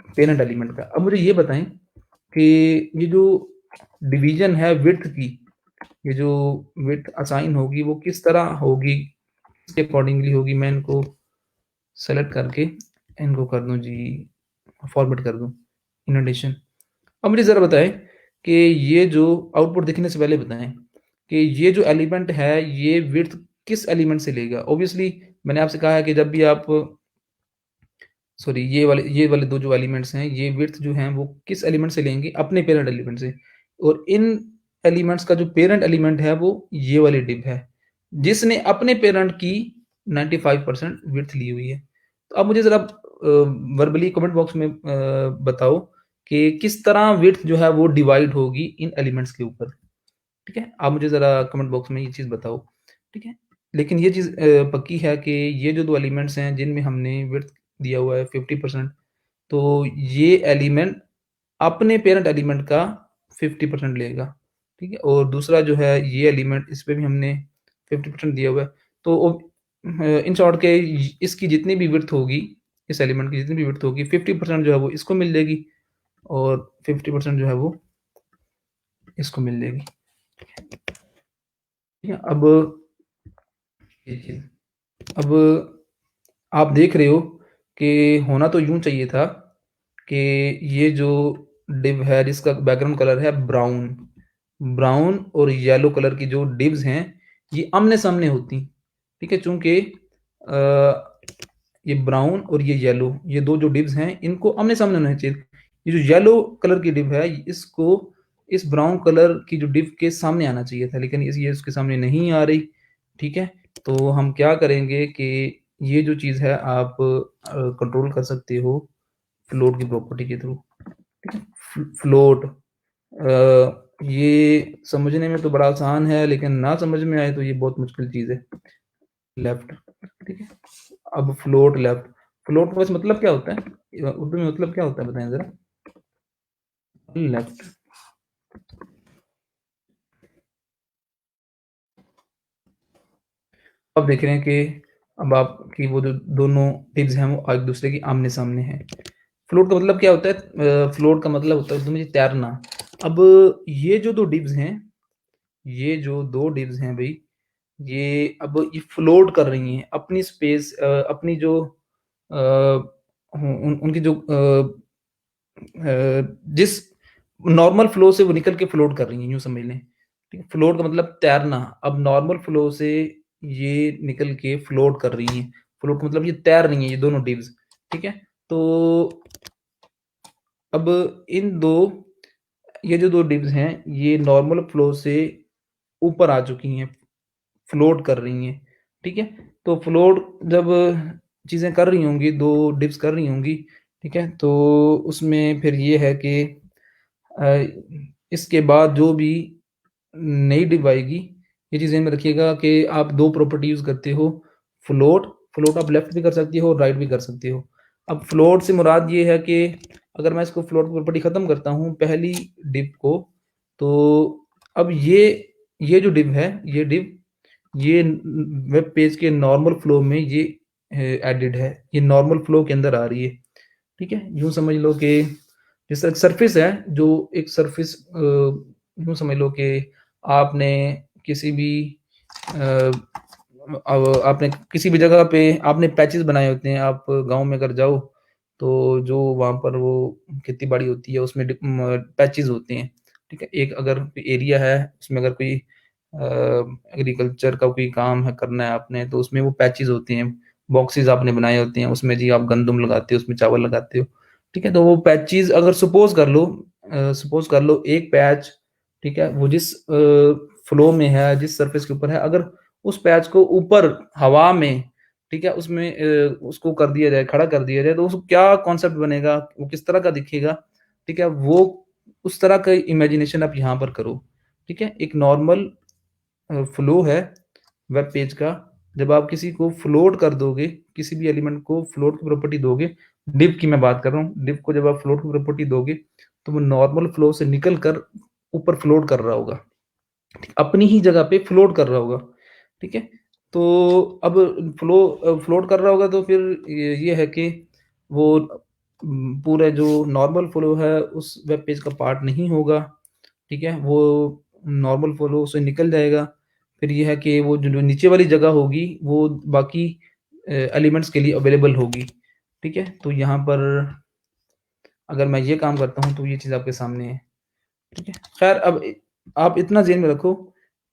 पेरेंट एलिमेंट का। अब मुझे ये बताएं कि ये जो डिवीजन है विड्थ की, ये जो विड्थ असाइन होगी वो किस तरह होगी, इसके अकॉर्डिंगली होगी। मैं इनको सेलेक्ट करके इनको कर दूं जी, फॉर्मेट कर दूं इनडेशन। अब मुझे ज़रा बताएं कि ये जो आउटपुट दिखने से पहले बताएं कि ये जो एलिमेंट है ये विड्थ किस एलिमेंट से लेगा। ऑब्वियसली मैंने आपसे कहा है कि जब भी आप, सॉरी, ये वाले दो जो एलिमेंट्स हैं ये विड्थ जो हैं वो किस एलिमेंट से लेंगे, अपने पेरेंट एलिमेंट से। और इन एलिमेंट्स का जो पेरेंट एलिमेंट है वो ये वाली डिव है जिसने अपने पेरेंट की 95% विड्थ ली हुई है। तो अब मुझे ज़रा वर्बली कमेंट बॉक्स में बताओ कि किस तरह विड्थ जो है वो डिवाइड होगी इन एलिमेंट्स के ऊपर। ठीक है, आप मुझे ज़रा कमेंट बॉक्स में ये चीज़ बताओ। ठीक है, लेकिन ये चीज़ पक्की है कि ये जो दो एलिमेंट्स हैं जिनमें हमने विड्थ दिया हुआ है 50%, तो ये एलिमेंट अपने पेरेंट एलिमेंट का 50% लेगा। ठीक है, और दूसरा जो है ये एलिमेंट, इस पे भी हमने 50% दिया हुआ है। तो इन शॉर्ट के इसकी जितनी भी विड्थ होगी, इस एलिमेंट की जितनी भी विड्थ होगी 50% जो है वो इसको मिल जाएगी और 50% जो है वो इसको मिल जाएगी। ठीक है, अब अब आप देख रहे हो कि होना तो यूं चाहिए था कि ये जो डिव है जिसका बैकग्राउंड कलर है ब्राउन, ब्राउन और येलो कलर की जो डिव्स हैं ये आमने सामने होती। ठीक है, चूंकि ये ब्राउन और ये येलो, ये दो जो डिव्स हैं इनको आमने सामने होना चाहिए। ये जो येलो कलर की डिव है इसको इस ब्राउन कलर की जो डिव के सामने आना चाहिए था, लेकिन ये उसके सामने नहीं आ रही। ठीक है, तो हम क्या करेंगे कि ये जो चीज़ है आप कंट्रोल कर सकते हो फ्लोट की प्रॉपर्टी के थ्रू। ठीक है, फ्लोट ये समझने में तो बड़ा आसान है लेकिन ना समझ में आए तो ये बहुत मुश्किल चीज़ है। लेफ्ट, ठीक है, अब फ्लोट लेफ्ट, फ्लोट का मतलब क्या होता है उर्दू में, मतलब क्या होता है बताएं जरा। लेफ्ट, अब देख रहे हैं कि अब आपकी वो जो दोनों टिप्स हैं वो एक दूसरे की आमने सामने हैं। फ्लोट का मतलब क्या होता है, फ्लोट का मतलब होता है उर्दू में तैरना। अब ये जो दो डिव्स हैं, ये जो दो डिव्स हैं भाई, ये अब ये फ्लोट कर रही हैं अपनी स्पेस, अपनी जो उनकी जो जिस नॉर्मल फ्लो से वो निकल के फ्लोट कर रही हैं, यूं समझ लें। ठीक है, फ्लोट का मतलब तैरना। अब नॉर्मल फ्लो से ये निकल के फ्लोट कर रही हैं, फ्लोट का मतलब ये तैर रही हैं ये दोनों डिव्स। ठीक है, तो अब इन दो, ये जो दो डिव्स हैं ये नॉर्मल फ्लो से ऊपर आ चुकी हैं, फ्लोट कर रही हैं। ठीक है, तो फ्लोट जब चीज़ें कर रही होंगी, दो डिप्स कर रही होंगी, ठीक है, तो उसमें फिर ये है कि इसके बाद जो भी नई डिप आएगी, ये चीज़ ध्यान में रखिएगा कि आप दो प्रॉपर्टी यूज़ करते हो, फ्लोट, फ्लोट आप लेफ्ट भी कर सकती हो और राइट भी कर सकते हो। अब फ्लोट से मुराद ये है कि अगर मैं इसको फ्लोट प्रॉपर्टी ख़त्म करता हूँ पहली डिप को, तो अब ये जो डिव है, ये डिव ये वेब पेज के नॉर्मल फ्लो में ये एडिड है, ये नॉर्मल फ्लो के अंदर आ रही है। ठीक है, यूं समझ लो कि जिस तरह सरफेस है, जो एक सरफेस, यूं समझ लो कि आपने किसी भी अब आपने किसी भी जगह पे आपने पैचेज़ बनाए होते हैं, आप गाँव में अगर जाओ, तो जो वहाँ पर वो खेती-बाड़ी होती है, उसमें पैचेज़ होते हैं, ठीक है? एक अगर एरिया है, उसमें अगर कोई एग्रीकल्चर का कोई काम है, करना है आपने, तो उसमें वो पैचेज़ होते हैं, बॉक्सेज़ आपने बनाए होते हैं, उसमें जी आप गंदुम लगाते हो, उसमें चावल लगाते हो, ठीक है? तो वो पैचेज़ अगर सपोज़ कर लो एक पैच, ठीक है? वो जिस फ्लो में है, जिस सरफेस के ऊपर है, अगर उस पैच को ऊपर हवा में, ठीक है, उसमें उसको कर दिया जाए, खड़ा कर दिया जाए, तो उसको क्या कॉन्सेप्ट बनेगा, वो किस तरह का दिखेगा, ठीक है? वो उस तरह का इमेजिनेशन आप यहाँ पर करो, ठीक है? एक नॉर्मल फ्लो है वेब पेज का, जब आप किसी को फ्लोट कर दोगे, किसी भी एलिमेंट को फ्लोट की प्रॉपर्टी दोगे, डिव की मैं बात कर रहा हूँ, डिव को जब आप फ्लोट की प्रॉपर्टी दोगे, तो वो नॉर्मल फ्लो से निकल कर ऊपर फ्लोट कर रहा होगा। अपनी ही जगह पे फ्लोट कर रहा होगा, ठीक है? तो अब फ्लोट कर रहा होगा तो फिर ये है कि वो पूरा जो नॉर्मल फ्लो है उस वेब पेज का पार्ट नहीं होगा, ठीक है? वो नॉर्मल फ्लो से निकल जाएगा। फिर ये है कि वो जो जो नीचे वाली जगह होगी वो बाकी एलिमेंट्स के लिए अवेलेबल होगी, ठीक है? तो यहाँ पर अगर मैं ये काम करता हूँ तो ये चीज़ आपके सामने है। ठीक है। ख़ैर अब आप इतना ज़हन में रखो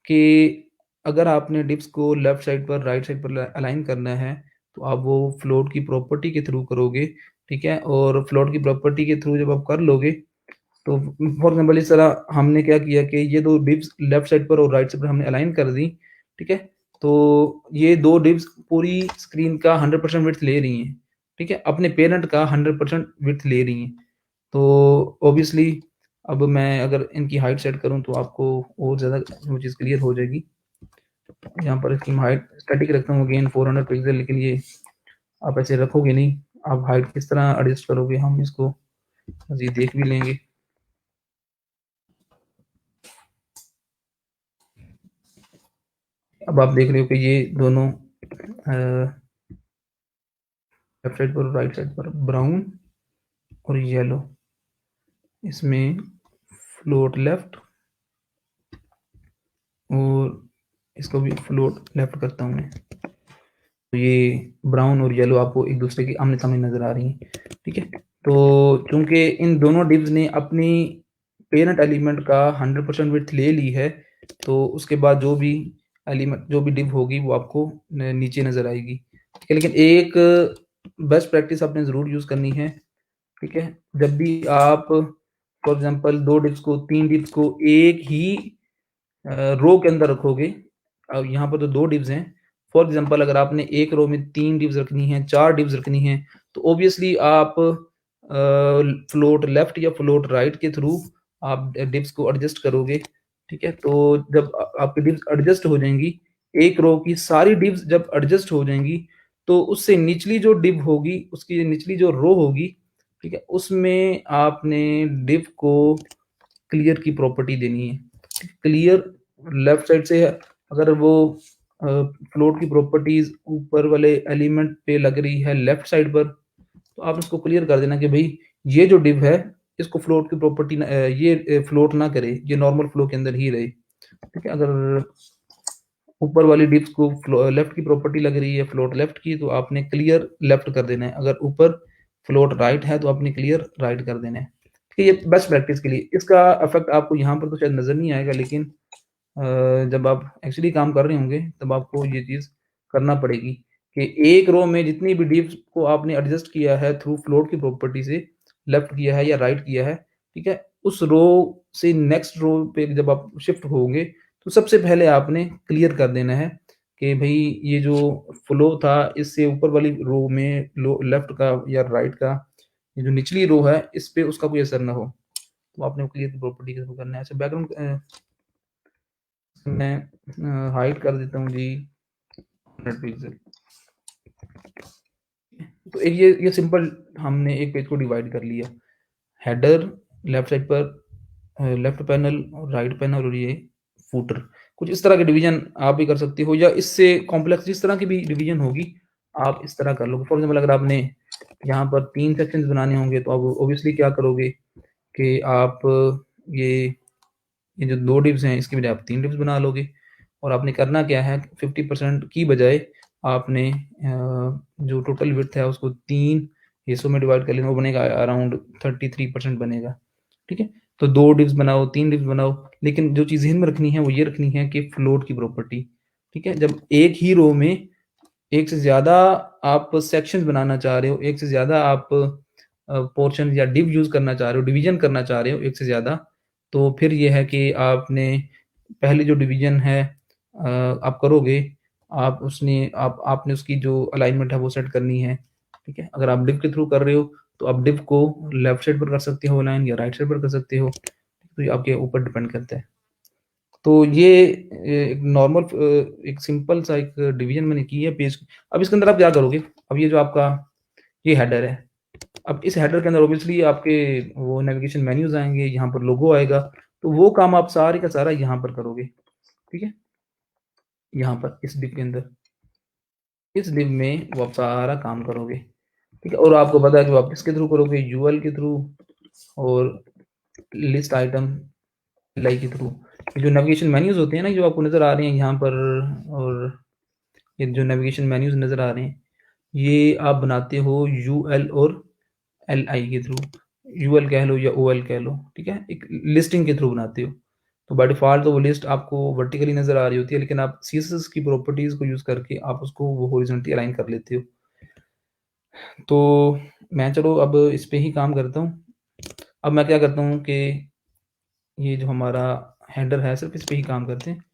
कि अगर आपने डिप्स को लेफ्ट साइड पर, राइट साइड पर अलाइन करना है, तो आप वो फ्लोट की प्रॉपर्टी के थ्रू करोगे, ठीक है? और फ्लोट की प्रॉपर्टी के थ्रू जब आप कर लोगे, तो फॉर एग्ज़ाम्पल इस तरह हमने क्या किया कि ये 2 डिप्स लेफ्ट साइड पर और राइट साइड पर हमने अलाइन कर दी, ठीक है? तो ये 2 डिप्स पूरी स्क्रीन का 100% विड्थ ले रही हैं, ठीक है? अपने पेरेंट का 100% विड्थ ले रही हैं। तो ऑब्वियसली अब मैं अगर इनकी हाइट सेट करूँ तो आपको और ज़्यादा वो चीज़ क्लियर हो जाएगी। यहाँ पर इसकी हाइट स्टैटिक रखता हूँ अगेन 400 पिक्सेल, लेकिन ये आप ऐसे रखोगे नहीं। आप हाइट किस तरह एडजस्ट करोगे हम इसको मज़ीद देख भी लेंगे। अब आप देख रहे हो कि ये दोनों लेफ्ट साइड पर और राइट साइड पर ब्राउन और येलो, इसमें फ्लोट लेफ्ट और इसको भी फ्लोट लेफ्ट करता हूँ मैं। तो ये ब्राउन और येलो आपको एक दूसरे के आमने-सामने नज़र आ रही हैं, ठीक है? तो चूँकि इन दोनों डिव्स ने अपनी पेरेंट एलिमेंट का 100% विड्थ ले ली है, तो उसके बाद जो भी डिव होगी वो आपको नीचे नज़र आएगी, ठीक है? लेकिन एक बेस्ट प्रैक्टिस आपने ज़रूर यूज़ करनी है, ठीक है? जब भी आप फॉर एग्ज़ाम्पल 2 डिव्स को 3 डिव्स को एक ही रो के अंदर रखोगे, अब यहाँ पर तो 2 डिव्स हैं। फॉर एग्ज़ाम्पल अगर आपने एक रो में 3 डिव्स रखनी है, 4 डिव्स रखनी है, तो ऑब्वियसली आप फ्लोट लेफ्ट या फ्लोट राइट के थ्रू आप डिव्स को एडजस्ट करोगे, ठीक है? तो जब आपकी डिव्स एडजस्ट हो जाएँगी, एक रो की सारी डिव्स जब एडजस्ट हो जाएँगी, तो उससे निचली जो डिव होगी, उसकी निचली जो रो होगी, ठीक है? उसमें आपने डिव को क्लियर की प्रॉपर्टी देनी है। क्लियर लेफ्ट साइड से अगर वो फ्लोट की प्रॉपर्टीज ऊपर वाले एलिमेंट पे लग रही है लेफ्ट साइड पर, तो आप इसको क्लियर कर देना कि भाई ये जो डिव है इसको फ्लोट की प्रॉपर्टी ये फ्लोट ना करे, ये नॉर्मल फ्लो के अंदर ही रहे, ठीक है? अगर ऊपर वाली डिव्स को लेफ्ट की प्रॉपर्टी लग रही है फ्लोट लेफ्ट की, तो आपने क्लियर लेफ्ट कर देना है। अगर ऊपर फ्लोट राइट है तो आपने क्लियर राइट कर देना है। ठीक है, ये बेस्ट प्रैक्टिस के लिए। इसका इफेक्ट आपको यहाँ पर तो शायद नज़र नहीं आएगा, लेकिन जब आप एक्चुअली काम कर रहे होंगे तब आपको ये चीज़ करना पड़ेगी कि एक रो में जितनी भी डिव्स को आपने एडजस्ट किया है थ्रू फ्लोट की प्रॉपर्टी से, लेफ्ट किया है या राइट किया है, ठीक है? उस रो से नेक्स्ट रो पे जब आप शिफ्ट होंगे, तो सबसे पहले आपने क्लियर कर देना है कि भई ये जो फ्लो था इससे ऊपर वाली रो में लो लेफ्ट का या राइट का ये जो निचली रो है इस पे उसका कोई असर ना हो। तो आपने क्लियर की प्रॉपर्टी के थ्रू करना है। अच्छा बैकग्राउंड मैं हाइड कर देता हूँ जी 100 पिक्सल। तो एक ये सिंपल हमने एक पेज को डिवाइड कर लिया। हेडर लेफ्ट साइड पर लेफ्ट पैनल और राइट पैनल और ये फूटर। कुछ इस तरह के डिवीज़न आप भी कर सकते हो या इससे कॉम्प्लेक्स जिस तरह की भी डिवीज़न होगी, आप इस तरह कर लोगे। फॉर एग्ज़ाम्पल अगर आपने यहाँ पर 3 सेक्शंस बनाने होंगे तो आप ऑब्वियसली क्या करोगे कि आप ये ये जो 2 डिव्स हैं इसकी बजाय आप 3 डिव्स बना लोगे और आपने करना क्या है 50% की बजाय आपने जो टोटल विड्थ है उसको 3 हिस्सों में डिवाइड कर लेना, वो बनेगा अराउंड 33% बनेगा, ठीक है? तो 2 डिव्स बनाओ, 3 डिव्स बनाओ, लेकिन जो चीज़ ज़हन में रखनी है वो ये रखनी है कि फ्लोट की प्रॉपर्टी, ठीक है? जब एक ही रो में एक से ज़्यादा आप सेक्शंस बनाना चाह रहे हो, एक से ज़्यादा आप पोर्शन या डिव यूज़ करना चाह रहे हो, डिवीज़न करना चाह रहे हो एक से ज़्यादा, तो फिर ये है कि आपने पहले जो डिवीज़न है आप करोगे, आपने उसकी जो अलाइनमेंट है वो सेट करनी है, ठीक है? अगर आप डिव के थ्रू कर रहे हो, तो आप डिव को लेफ्ट साइड पर कर सकते हो अलाइन या राइट साइड पर कर सकते हो, तो ये आपके ऊपर डिपेंड करता है। तो ये एक नॉर्मल एक सिंपल सा एक डिवीज़न मैंने की है पेज। अब इसके अंदर आप क्या करोगे? अब ये जो आपका ये हेडर है। अब इस हेडर के अंदर ऑब्वियसली आपके वो नेविगेशन मेन्यूज़ आएँगे, यहाँ पर लोगो आएगा, तो वो काम आप सारे का सारा यहाँ पर करोगे, ठीक है? यहाँ पर इस डिव के अंदर, इस डिव में वो आप सारा काम करोगे, ठीक है? और आपको पता है कि वो आप किसके थ्रू करोगे? यूएल के थ्रू और लिस्ट आइटम एलआई के थ्रू। ये जो नेविगेशन मेन्यूज़ होते हैं ना, जो आपको नज़र आ रहे हैं यहाँ पर और ये जो नेविगेशन मेन्यूज़ नज़र आ रहे हैं, ये आप बनाते हो यूएल और एलआई के थ्रू। यूएल कह लो या ओएल कह लो, ठीक है? एक लिस्टिंग के थ्रू बनाते हो। तो बाय डिफ़ॉल्ट तो वो लिस्ट आपको वर्टिकली नज़र आ रही होती है, लेकिन आप सीएसएस की प्रॉपर्टीज़ को यूज़ करके आप उसको वो हॉरिज़ॉन्टली अलाइन कर लेते हो। तो मैं चलो अब इस पे ही काम करता हूँ। अब मैं क्या करता हूँ कि ये जो हमारा हेडर है, सिर्फ़ इस पे ही काम करते हैं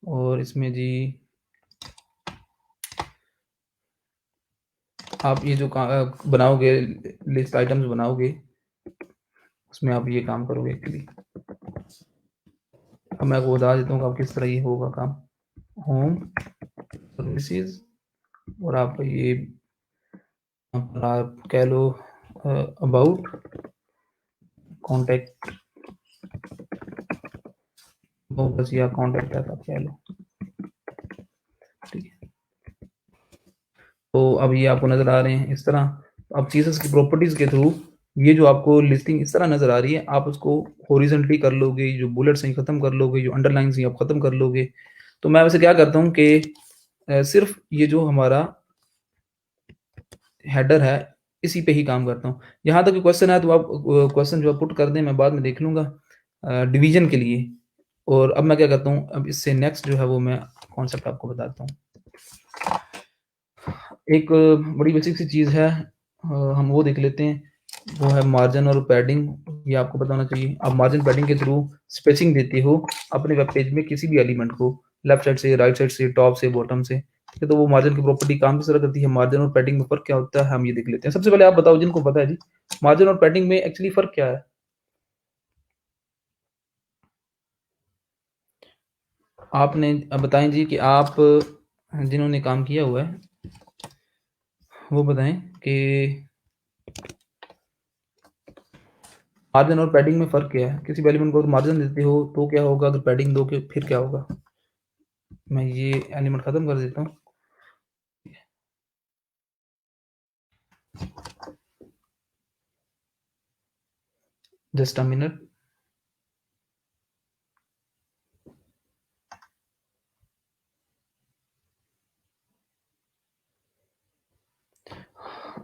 और इसमें जी आप ये जो बनाओगे लिस्ट आइटम्स बनाओगे, उसमें आप ये काम करोगे एक्चुअली। अब मैं आपको बता देता हूँ कि आप किस तरह ये होगा काम। होम सर्विसेज और आप ये आप कह लो अबाउट कॉन्टैक्ट बस या कॉन्टैक्ट ऐसा आप कह लो, ठीक है? तो अब ये आपको नज़र आ रहे हैं इस तरह। अब सीएसएस की प्रॉपर्टीज़ के थ्रू ये जो आपको लिस्टिंग इस तरह नज़र आ रही है, आप उसको हॉरिज़ॉन्टली कर लोगे, जो बुलेट्स हैं ख़त्म कर लोगे, जो अंडरलाइन्स हैं आप ख़त्म कर लोगे। तो मैं वैसे क्या करता हूँ कि सिर्फ़ ये जो हमारा हेडर है, इसी पे ही काम करता हूँ। यहाँ तक क्वेश्चन है तो आप क्वेश्चन जो है पुट कर दें, मैं बाद में देख लूँगा डिवीज़न के लिए। और अब मैं क्या करता हूँ, अब इससे नेक्स्ट जो है वो मैं कॉन्सेप्ट आपको बताता हूँ। एक बड़ी बेसिक सी चीज़ है, हम वो देख लेते हैं, वो है मार्जिन और पैडिंग। ये आपको पता होना चाहिए। आप मार्जिन पैडिंग के थ्रू स्पेसिंग देते हो अपने वेब पेज में किसी भी एलिमेंट को, लेफ्ट साइड से, राइट साइड से, टॉप से, बॉटम से, ठीक है? तो वो मार्जिन की प्रॉपर्टी काम किस तरह करती है, मार्जिन और पैडिंग में फ़र्क क्या होता है, हम ये देख लेते हैं। सबसे पहले आप बताओ जिनको पता है जी, मार्जिन और पैडिंग में एक्चुअली फ़र्क क्या है? आपने अब बताएँ जी कि आप जिन्होंने काम किया हुआ है, वो बताएँ कि मार्जिन और पैडिंग में फ़र्क क्या है? किसी भी एलिमेंट को अगर मार्जिन देते हो तो क्या होगा, अगर पैडिंग दोगे फिर क्या होगा? मैं ये एलिमेंट ख़त्म कर देता हूँ। Just a minute.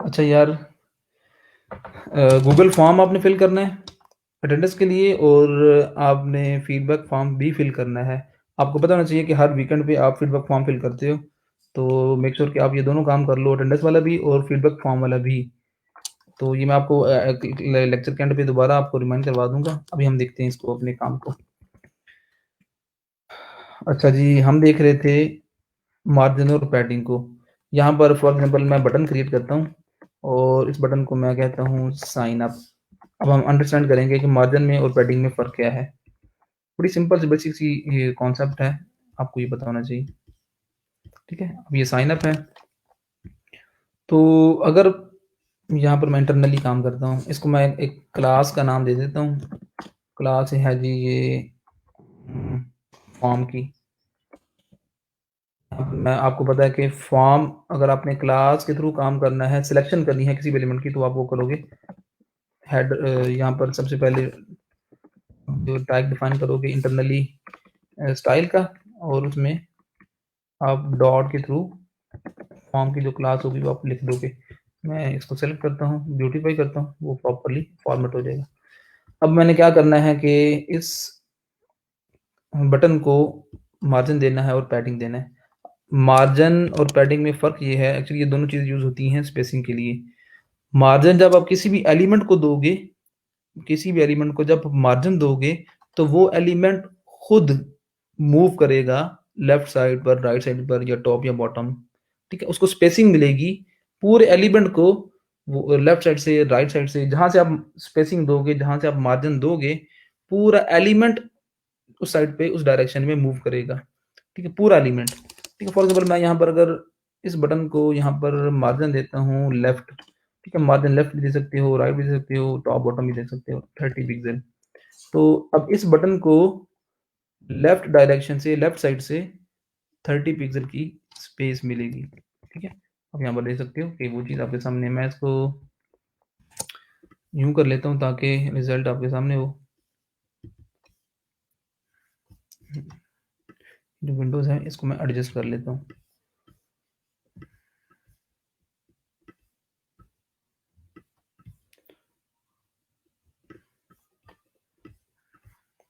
अच्छा यार, गूगल फॉर्म आपने फिल करना है अटेंडेंस के लिए और आपने फीडबैक फॉर्म भी फिल करना है। आपको पता होना चाहिए कि हर वीकेंड पे आप फीडबैक फॉर्म फिल करते हो, तो मेक श्योर कि आप ये दोनों काम कर लो, अटेंडेंस वाला भी और फीडबैक फॉर्म वाला भी। तो ये मैं आपको लेक्चर के एंड पे दोबारा आपको रिमाइंड करवा दूँगा। अभी हम देखते हैं इसको अपने काम को। अच्छा जी, हम देख रहे थे मार्जिन और पैडिंग को। यहाँ पर फॉर एग्ज़ाम्पल मैं बटन क्रिएट करता हूँ और इस बटन को मैं कहता हूँ साइन अप। अब हम अंडरस्टैंड करेंगे कि मार्जिन में और पैडिंग में फ़र्क क्या है। बड़ी सिंपल सी बेसिक सी ये कॉन्सेप्ट है, आपको ये पता होना चाहिए, ठीक है? अब ये साइन अप है, तो अगर यहाँ पर मैं इंटरनली काम करता हूँ, इसको मैं एक क्लास का नाम दे देता हूँ। क्लास है जी ये फॉर्म की। अब मैं आपको पता है कि फॉर्म अगर आपने क्लास के थ्रू काम करना है, सिलेक्शन करनी है किसी भी एलिमेंट की, तो आप वो करोगे हेड यहाँ पर सबसे पहले जो टैग डिफाइन करोगे इंटरनली स्टाइल का और उसमें आप डॉट के थ्रू फॉर्म की जो क्लास होगी वो आप लिख दोगे। मैं इसको सेलेक्ट करता हूँ, ब्यूटीफाई करता हूँ, वो प्रॉपर्ली फॉर्मेट हो जाएगा। अब मैंने क्या करना है कि इस बटन को मार्जिन देना है और पैडिंग देना है। मार्जिन और पैडिंग में फ़र्क ये है, एक्चुअली ये दोनों चीज़ यूज़ होती हैं स्पेसिंग के लिए। मार्जिन जब आप किसी भी एलिमेंट को दोगे, किसी भी एलिमेंट को जब मार्जिन दोगे, तो वो एलिमेंट खुद मूव करेगा लेफ्ट साइड पर, राइट साइड पर या टॉप या बॉटम, ठीक है? उसको स्पेसिंग मिलेगी पूरे एलिमेंट को, वो लेफ्ट साइड से, राइट साइड से, जहाँ से आप स्पेसिंग दोगे, जहाँ से आप मार्जिन दोगे, पूरा एलिमेंट उस साइड पे, उस डायरेक्शन में मूव करेगा, ठीक है? पूरा एलिमेंट, ठीक है? फॉर एग्ज़ाम्पल मैं यहाँ पर अगर इस बटन को यहाँ पर मार्जिन देता हूँ लेफ्ट, ठीक है? मार्जिन लेफ्ट भी दे सकते हो, राइट भी दे सकते हो, टॉप बॉटम भी दे सकते हो, 30 पिक्सेल। तो अब इस बटन को लेफ्ट डायरेक्शन से, लेफ्ट साइड से 30 पिक्सेल की स्पेस मिलेगी, ठीक है? आप यहाँ पर देख सकते हो कि वो चीज़ आपके सामने है। मैं इसको यूँ कर लेता हूँ ताकि रिज़ल्ट आपके सामने हो। जो विंडोज़ है इसको मैं एडजस्ट कर लेता हूँ।